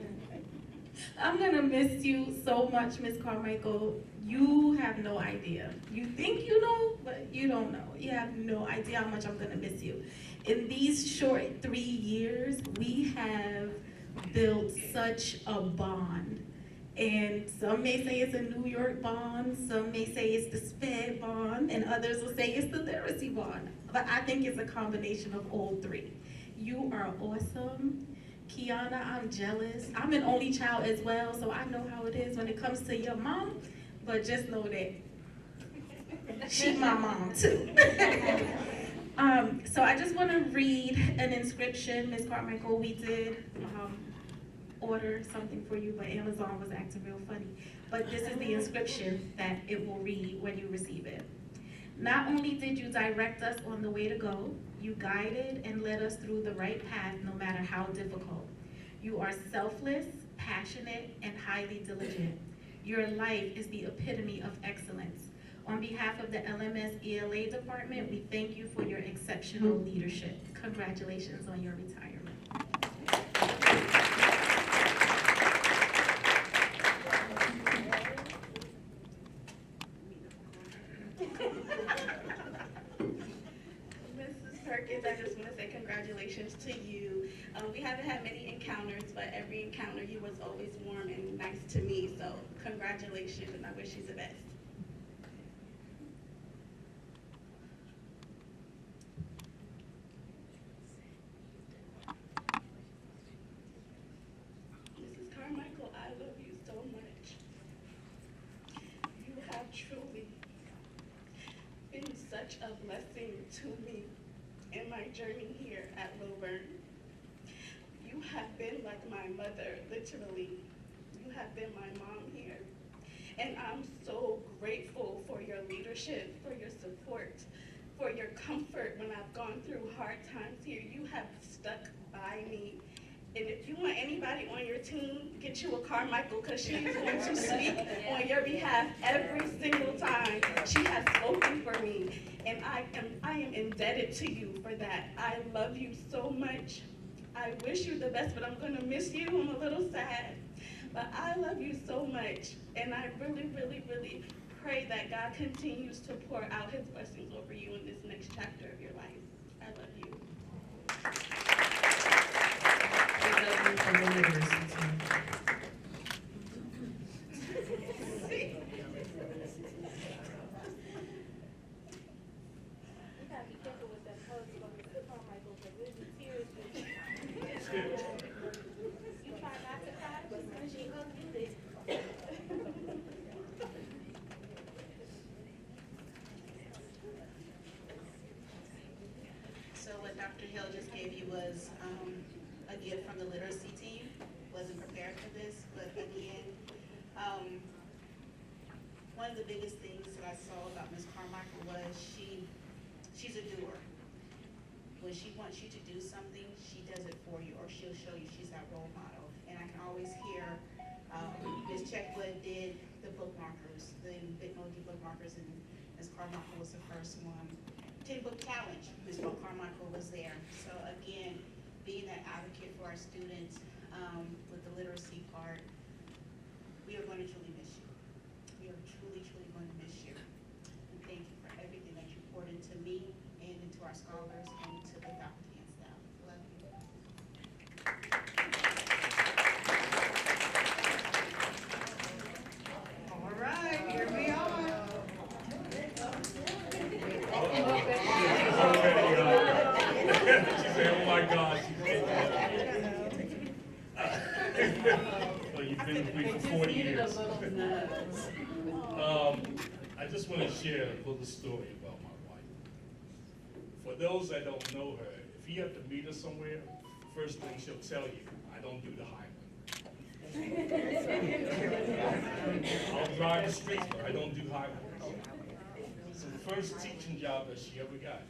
I'm gonna miss you so much, Ms. Carmichael. You have no idea. You think you know, but you don't know. You have no idea how much I'm gonna miss you. In these short 3 years, we have built such a bond. And some may say it's a New York bond, some may say it's the SPED bond, and others will say it's the literacy bond. But I think it's a combination of all three. You are awesome. Kiana, I'm jealous. I'm an only child as well, so I know how it is when it comes to your mom, but just know that she's my mom too. So I just want to read an inscription. Ms. Carmichael, we did order something for you, but Amazon was acting real funny. But this is the inscription that it will read when you receive it. Not only did you direct us on the way to go, you guided and led us through the right path no matter how difficult. You are selfless, passionate, and highly diligent. Your life is the epitome of excellence. On behalf of the LMS ELA department, we thank you for your exceptional leadership. Congratulations on your retirement. Mrs. Perkins, I just want to say congratulations to you. We haven't had many encounters, but every encounter you was always warm and nice to me, so congratulations, and I wish you the best. Mrs. Carmichael, I love you so much. You have truly been such a blessing to me in my journey here at Lilburn. You have been like my mother, literally. You have been my mom here. And I'm so grateful for your leadership, for your support, for your comfort when I've gone through hard times here. You have stuck by me. And if you want anybody on your team, get you a Carmichael, because she is going to speak on your behalf every single time. She has spoken for me, and I am indebted to you for that. I love you so much. I wish you the best, but I'm going to miss you. I'm a little sad, but I love you so much, and I really, really, really pray that God continues to pour out his blessings over you in this next chapter of your life. I love you. From the literacy team. So what Dr. Hill just gave you was a gift from the literacy team. Wasn't prepared for this, but again, one of the biggest things that I saw about Ms. Carmichael was she's a doer. When she wants you to do something, she does it for you, or she'll show you. She's that role model. And I can always hear Ms. Checkwood did the bookmarkers, the Bitmoji bookmarkers, and Ms. Carmichael was the first one. challenge. Ms. Carmichael was there. So again, being that advocate for our students with the literacy part, we are going to truly miss you. We are truly, truly going to miss you. And thank you for everything that you poured into me and into our scholars and to the faculty and staff. Love you. All right, here we are. She said, oh my God. Well, you've been with me for 40 years. I just want to share a little story about my wife. For those that don't know her, if you have to meet her somewhere, first thing she'll tell you, I don't do the highway. I'll drive the streets, but I don't do highways. So the first teaching job that she ever got,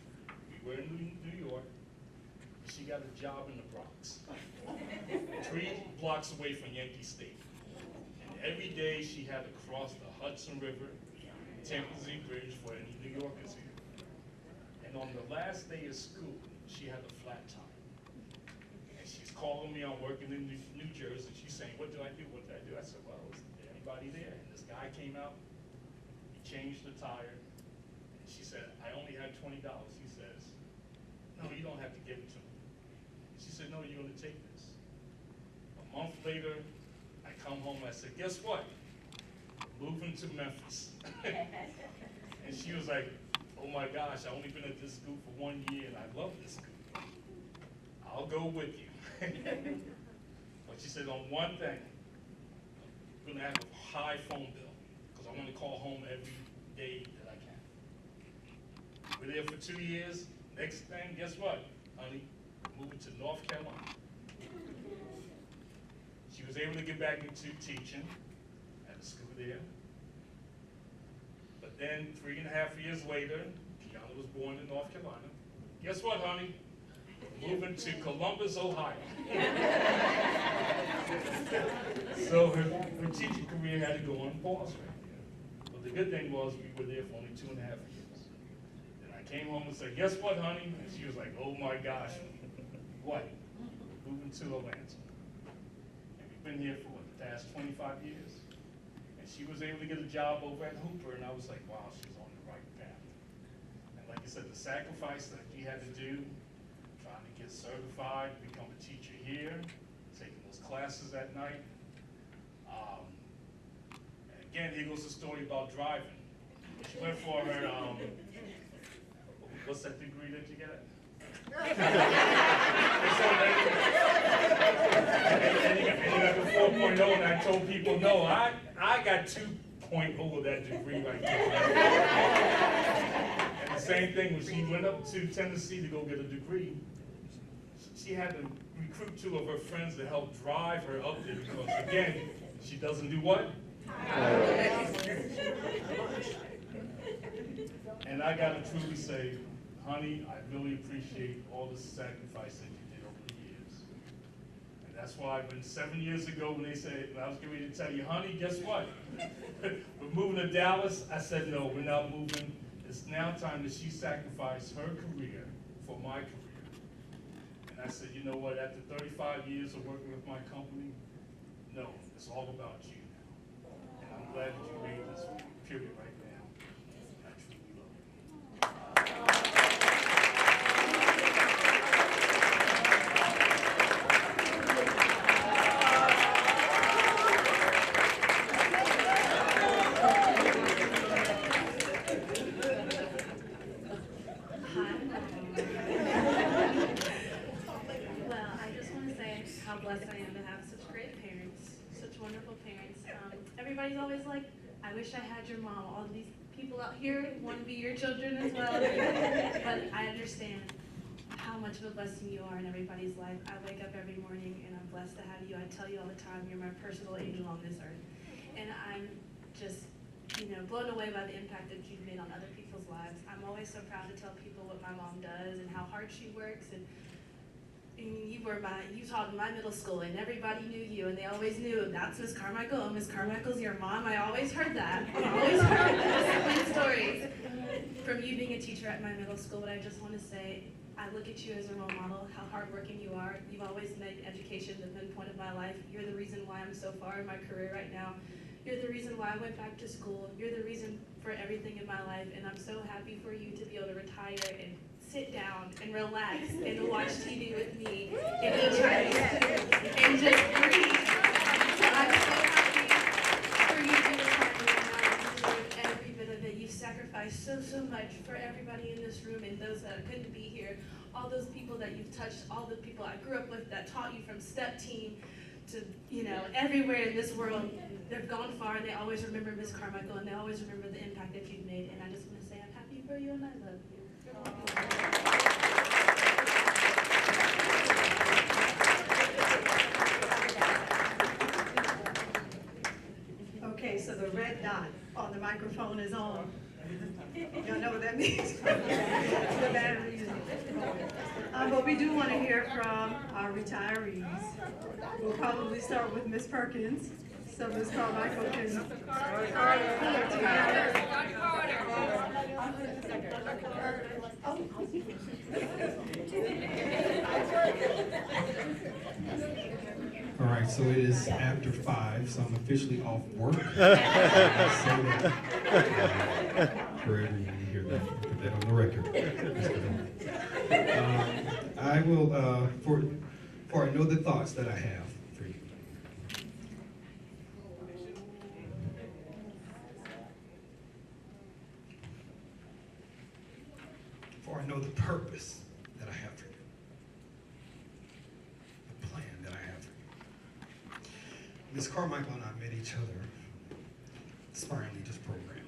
we were in New York. She got a job in the Bronx, 3 blocks away from Yankee Stadium. And every day she had to cross the Hudson River, Thames Bridge for any New Yorkers here. And on the last day of school, she had a flat tire. And she's calling me, I'm working in New Jersey. She's saying, what do I do? What do I do? I said, well, is there anybody there? And this guy came out, he changed the tire. And she said, I only had $20. He says, no, you don't have to give it to me. She said, no, you're going to take this. A month later, I come home, I said, guess what? Moving to Memphis. And she was like, oh my gosh, I've only been at this school for 1 year and I love this school. I'll go with you. But she said, on one thing, I'm going to have a high phone bill because I want to call home every day that I can. We're there for 2 years. Next thing, guess what, honey? Moving to North Carolina. She was able to get back into teaching at the school there. But then 3.5 years later, Kiana was born in North Carolina. Guess what, honey? Moving to Columbus, Ohio. So her teaching career had to go on pause right there. But the good thing was we were there for only 2.5 years. And I came home and said, guess what, honey? And she was like, oh my gosh. What? Moving to Atlanta. And we've been here for the past 25 years. And she was able to get a job over at Hooper, and I was like, wow, she's on the right path. And like I said, the sacrifice that she had to do, trying to get certified, become a teacher here, taking those classes at night. And again, here goes the story about driving. She went for her, what's that degree that you get? And you got the 4.0, and I told people, no, I got 2.0 of that degree right there. And the same thing, when she went up to Tennessee to go get a degree, she had to recruit 2 of her friends to help drive her up there because, again, she doesn't do what? And I got to truly say, honey, I really appreciate all the sacrifice that you did over the years. And that's why when 7 years ago when they said, when I was getting ready to tell you, honey, guess what? We're moving to Dallas. I said, no, we're not moving. It's now time that she sacrificed her career for my career. And I said, you know what, after 35 years of working with my company, no, it's all about you now. And I'm glad that you made this period right now. I truly love you. Everybody's always like, I wish I had your mom. All these people out here want to be your children as well. But I understand how much of a blessing you are in everybody's life. I wake up every morning and I'm blessed to have you. I tell you all the time, you're my personal angel on this earth. And I'm just, blown away by the impact that you've made on other people's lives. I'm always so proud to tell people what my mom does and how hard she works. And And you taught in my middle school, and everybody knew you, and they always knew, that's Miss Carmichael, oh, Miss Carmichael's your mom. I always heard that. I always heard those stories from you being a teacher at my middle school, but I just want to say, I look at you as a role model, how hardworking you are. You've always made education the pinpoint of my life. You're the reason why I'm so far in my career right now. You're the reason why I went back to school. You're the reason for everything in my life, and I'm so happy for you to be able to retire and sit down and relax and watch TV with me and eat Chinese food and just breathe. I'm so happy for you to retire and I deserve every bit of it. You've sacrificed so much for everybody in this room and those that couldn't be here, all those people that you've touched, all the people I grew up with that taught you from step team to, everywhere in this world. They've gone far and they always remember Miss Carmichael and they always remember the impact that you've made. And I just want to say I'm happy for you and I love you. Okay, so the red dot on the microphone is on. Y'all know what that means? The battery is on. But we do want to hear from our retirees. We'll probably start with Miss Perkins. So Ms. Carmichael can... All right, so it is after 5, so I'm officially off work. For everyone to hear that, put that on the record. I will, for I know the thoughts that I have for you. For I know the purpose that I have for you. The plan that I have for you. Ms. Carmichael and I met each other Aspiring Leaders Program.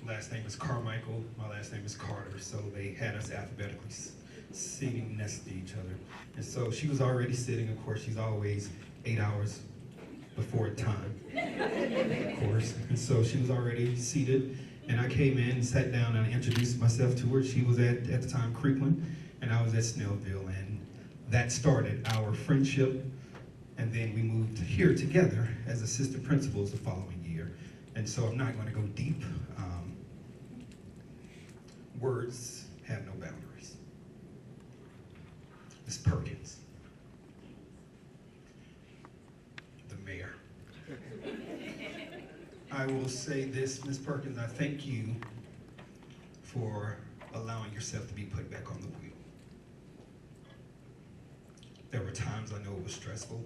Last name is Carmichael, my last name is Carter, so they had us alphabetically sitting next to each other. And so she was already sitting, of course, she's always 8 hours before time, of course. And so she was already seated, and I came in and sat down and I introduced myself to her. She was at the time, Creekland, and I was at Snellville, and that started our friendship. And then we moved here together as assistant principals the following year. And so I'm not going to go deep. Words have no boundaries. Ms. Perkins, the mayor. I will say this, Ms. Perkins, I thank you for allowing yourself to be put back on the wheel. There were times I know it was stressful,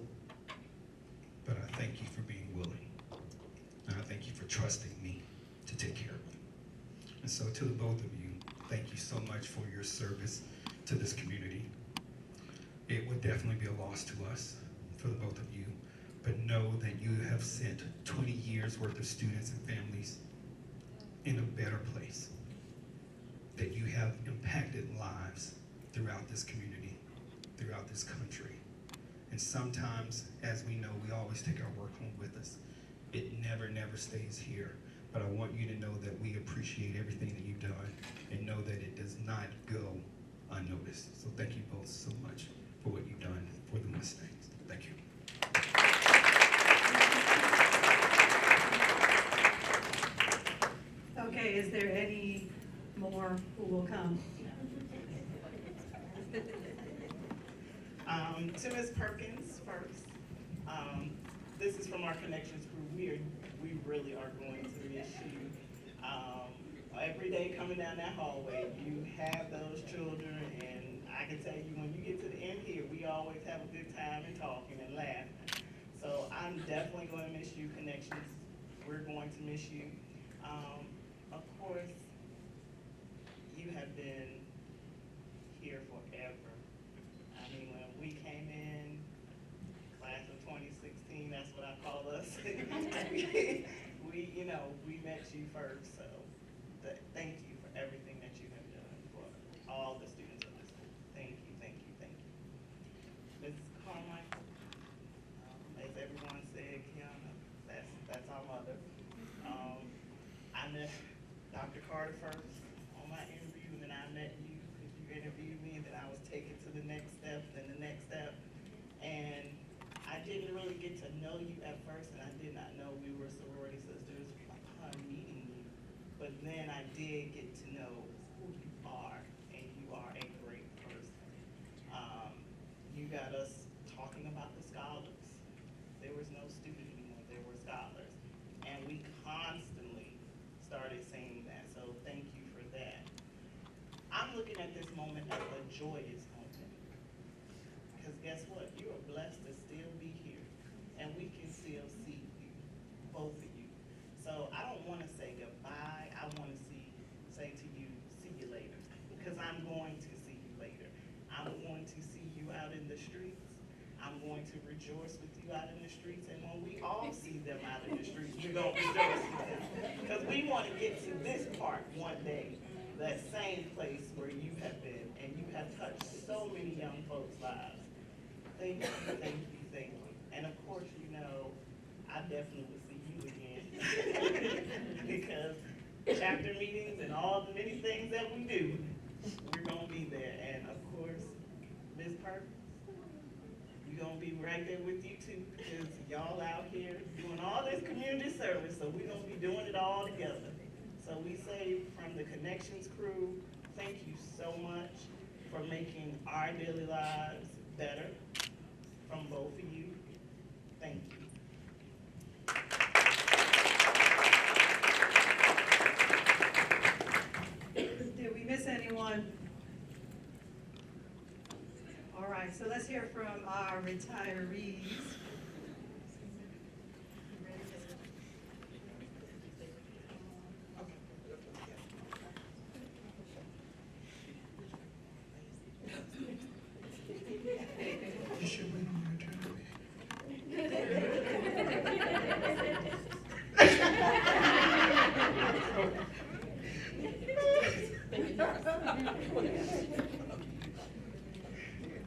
but I thank you for being willing. And I thank you for trusting me to take care of you. And so to the both of you, thank you so much for your service to this community. It would definitely be a loss to us, for the both of you, but know that you have sent 20 years worth of students and families in a better place, that you have impacted lives throughout this community, throughout this country. And sometimes, as we know, we always take our work home with us. It never stays here. But I want you to know that we appreciate everything that you've done and know that it does not go unnoticed. So thank you both so much for what you've done for the Mustangs. Thank you. Okay, is there any more who will come? To Ms. Perkins first. This is from our connections group. We really are going to miss you. Every day coming down that hallway, you have those children, and I can tell you when you get to the end here, we always have a good time and talking and laughing. So I'm definitely going to miss you, Connections. We're going to miss you. Of course, you have been here forever. I mean, when we came in, class of 2016, that's what I call us. we met you first, so thank you for everything that you have done for all the students of this school. Thank you, thank you, thank you. Ms. Carmichael, as everyone said, Kiana, that's our mother. I met Dr. Carter first on my interview, and then I met you because you interviewed me, and then I was taken to the next step, then the didn't really get to know you at first, and I did not know we were sorority sisters upon meeting you. But then I did get to know who you are, and you are a great person. You got us talking about the scholars. There was no student anymore, there were scholars. And we constantly started saying that, so thank you for that. I'm looking at this moment as a joyous moment. Because guess what? You are blessed to still be here. And we can still see you, both of you. So I don't want to say goodbye. I want to say to you, see you later. Because I'm going to see you later. I'm going to see you out in the streets. I'm going to rejoice with you out in the streets. And when we all see them out in the streets, we're going to rejoice with them. Because we want to get to this part one day, that same place where you have been. And you have touched so many young folks' lives. Thank you, thank you, thank you. And of course, you know, I definitely will see you again. Because chapter meetings and all the many things that we do, we're going to be there. And of course, Ms. Perkins, we're going to be right there with you too, because y'all out here doing all this community service, so we're going to be doing it all together. So we say from the Connections crew, thank you so much for making our daily lives better. From both of you, thank you. Did we miss anyone? All right, so let's hear from our retirees. You should wait on your turn.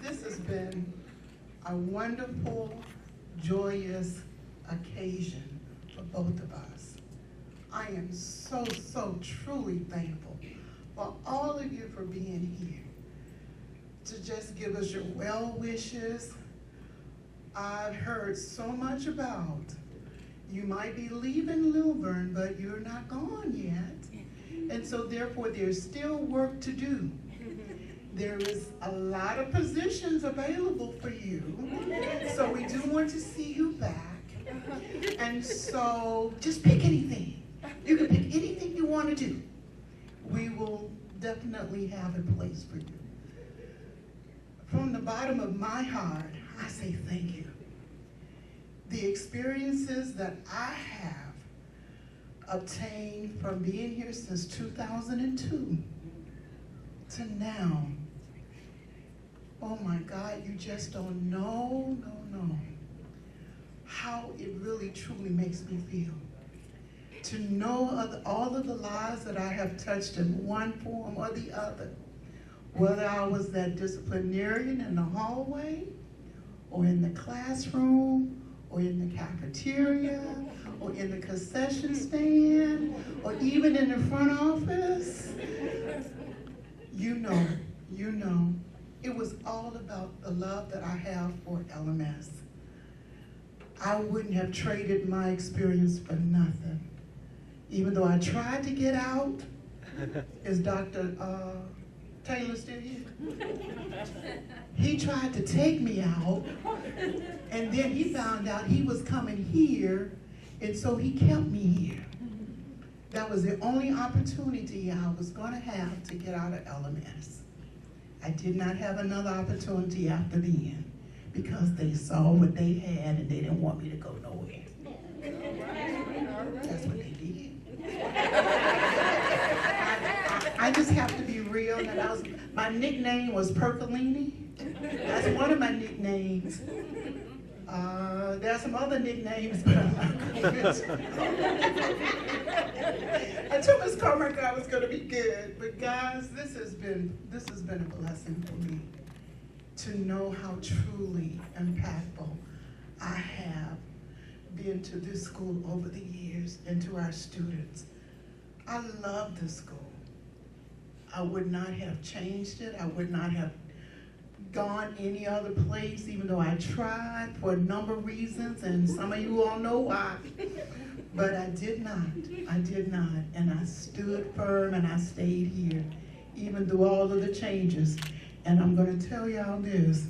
This has been a wonderful, joyous occasion for both of us. I am so, so truly thankful for all of you for being here, to just give us your well wishes. I've heard so much about you might be leaving Lilburn, but you're not gone yet. And so therefore there's still work to do. There is a lot of positions available for you. So we do want to see you back. And so just pick anything. You can pick anything you want to do. We will definitely have a place for you. From the bottom of my heart, I say thank you. The experiences that I have obtained from being here since 2002 to now, oh my God, you just don't know, how it really truly makes me feel. To know all of the lives that I have touched in one form or the other, whether I was that disciplinarian in the hallway, or in the classroom, or in the cafeteria, or in the concession stand, or even in the front office. You know, it was all about the love that I have for LMS. I wouldn't have traded my experience for nothing. Even though I tried to get out, is Dr. Taylor still here? He tried to take me out, and then he found out he was coming here, and so he kept me here. That was the only opportunity I was going to have to get out of LMS. I did not have another opportunity after then, because they saw what they had and they didn't want me to go nowhere. That's what they did. I just have to be real. And my nickname was Percolini. That's one of my nicknames. There are some other nicknames, but I'm not going to. I told Ms. Carmichael I was going to be good, but guys, this has been a blessing for me to know how truly impactful I have been to this school over the years and to our students. I love this school. I would not have changed it. I would not have gone any other place, even though I tried for a number of reasons, and some of you all know why. But I did not, and I stood firm and I stayed here, even through all of the changes. And I'm gonna tell y'all this,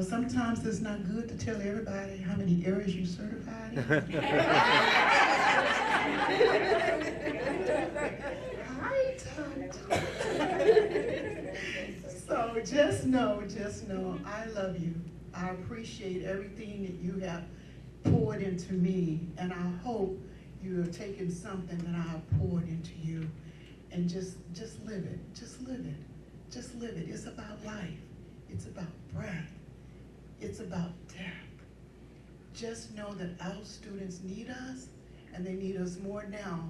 sometimes it's not good to tell everybody how many areas you certified in. So just know, I love you. I appreciate everything that you have poured into me, and I hope you are taking something that I have poured into you and just live it, just live it, just live it. It's about life, it's about breath, it's about death. Just know that our students need us, and they need us more now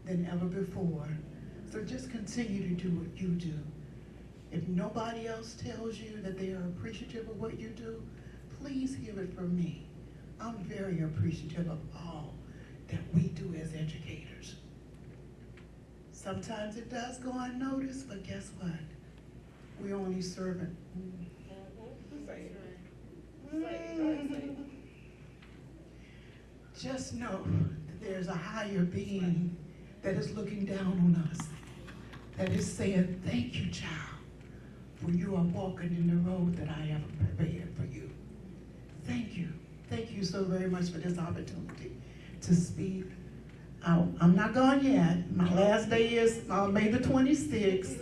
than ever before. So just continue to do what you do. If nobody else tells you that they are appreciative of what you do, please hear it from me. I'm very appreciative of all that we do as educators. Sometimes it does go unnoticed, but guess what? We only serve it. Just know that there's a higher being that is looking down on us, that is saying, thank you, child, for you are walking in the road that I have prepared for you. Thank you. Thank you so very much for this opportunity to speak. I'm not gone yet. My last day is May the 26th.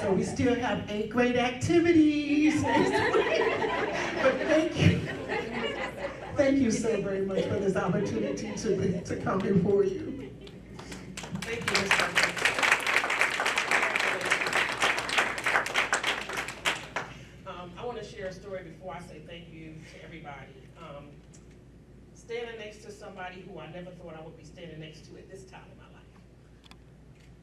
So we still have 8 great activities next week. But thank you. Thank you so very much for this opportunity to come before you. Thank you, Ms. Perkins. I want to share a story before I say thank you to everybody. Standing next to somebody who I never thought I would be standing next to at this time in my life.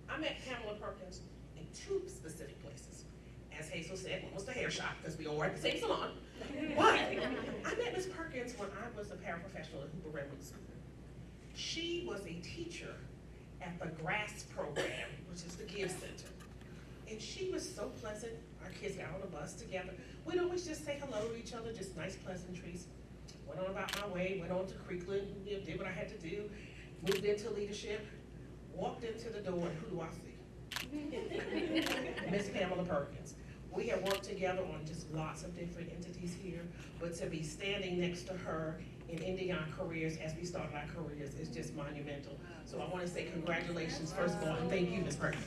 I met Pamela Perkins in 2 specific places. As Hazel said, one was the hair shop, because we all work at the same salon. But I met Ms. Perkins when I was a paraprofessional at Hooper Redwood School. She was a teacher at the GRASS program, which is the Give Center. And she was so pleasant. Our kids got on the bus together. We'd always just say hello to each other, just nice pleasantries. Went on about my way, went on to Creekland, did what I had to do, moved into leadership, walked into the door, and who do I see? Miss Pamela Perkins. We have worked together on just lots of different entities here, but to be standing next to her and ending our careers as we started our careers is just monumental. So I want to say congratulations, first of all, and thank you, Ms. Perkins.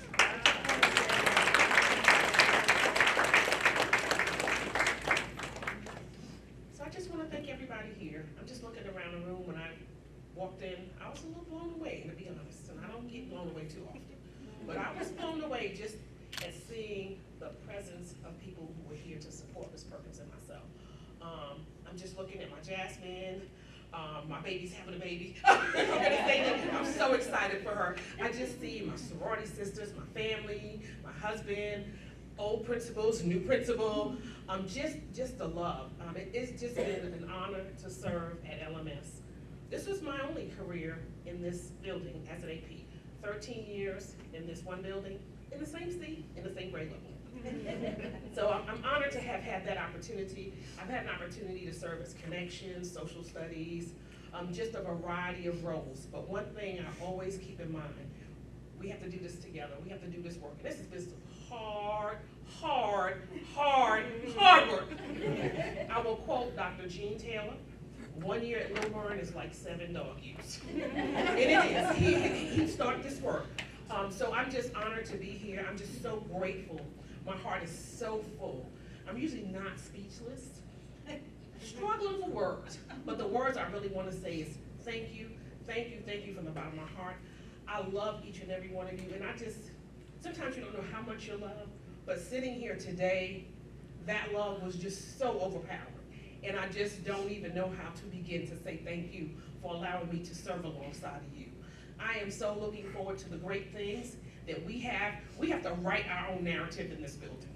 So I just want to thank everybody here. I'm just looking around the room. When I walked in, I was a little blown away, to be honest, and I don't get blown away too often. But I was blown away just at seeing the presence of people who were here to support Ms. Perkins and myself. I'm just looking at my Jasmine. My baby's having a baby. I'm so excited for her. I just see my sorority sisters, my family, my husband, old principals, new principal, just the love. It's just been an honor to serve at LMS. This was my only career in this building as an AP. 13 years in this one building, in the same seat, in the same grade level. So I'm honored to have had that opportunity. I've had an opportunity to serve as connections, social studies, just a variety of roles. But one thing I always keep in mind, we have to do this together. We have to do this work. And this has been some hard work. I will quote Dr. Gene Taylor. 1 year at Lilburn is like 7 dog years. And it is. He started this work. So I'm just honored to be here. I'm just so grateful. My heart is so full. I'm usually not speechless, struggling for words. But the words I really want to say is thank you from the bottom of my heart. I love each and every one of you. And sometimes you don't know how much you love, but sitting here today, that love was just so overpowering. And I just don't even know how to begin to say thank you for allowing me to serve alongside of you. I am so looking forward to the great things that we have. We have to write our own narrative in this building.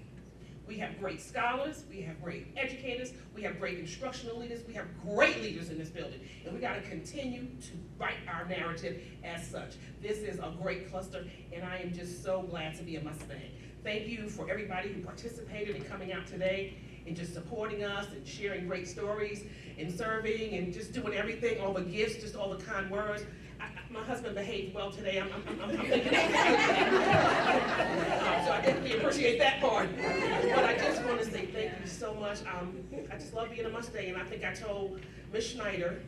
We have great scholars, we have great educators, we have great instructional leaders, we have great leaders in this building. And we gotta continue to write our narrative as such. This is a great cluster, and I am just so glad to be in Mustang. Thank you for everybody who participated in coming out today. and just supporting us and sharing great stories and serving and just doing everything, all the gifts, just all the kind words. My husband behaved well today. I'm thinking so I definitely appreciate that part. But I just want to say thank you so much. I just love being a Mustang, and I think I told Ms. Schneider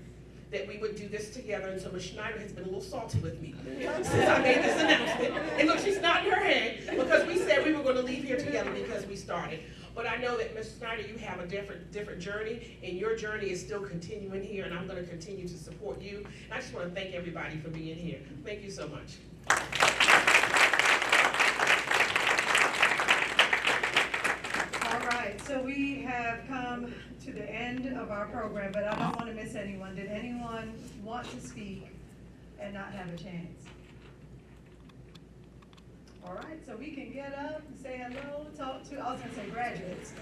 that we would do this together, and so Ms. Schneider has been a little salty with me since I made this announcement. And look, she's nodding her head because we said we were going to leave here together because we started. But I know that, Ms. Schneider, you have a different journey, and your journey is still continuing here, and I'm going to continue to support you. And I just want to thank everybody for being here. Thank you so much. All right, so we have come to the end of our program, but I don't want to miss anyone. Did anyone want to speak and not have a chance? All right, so we can get up, say hello, talk to, I was gonna say graduates.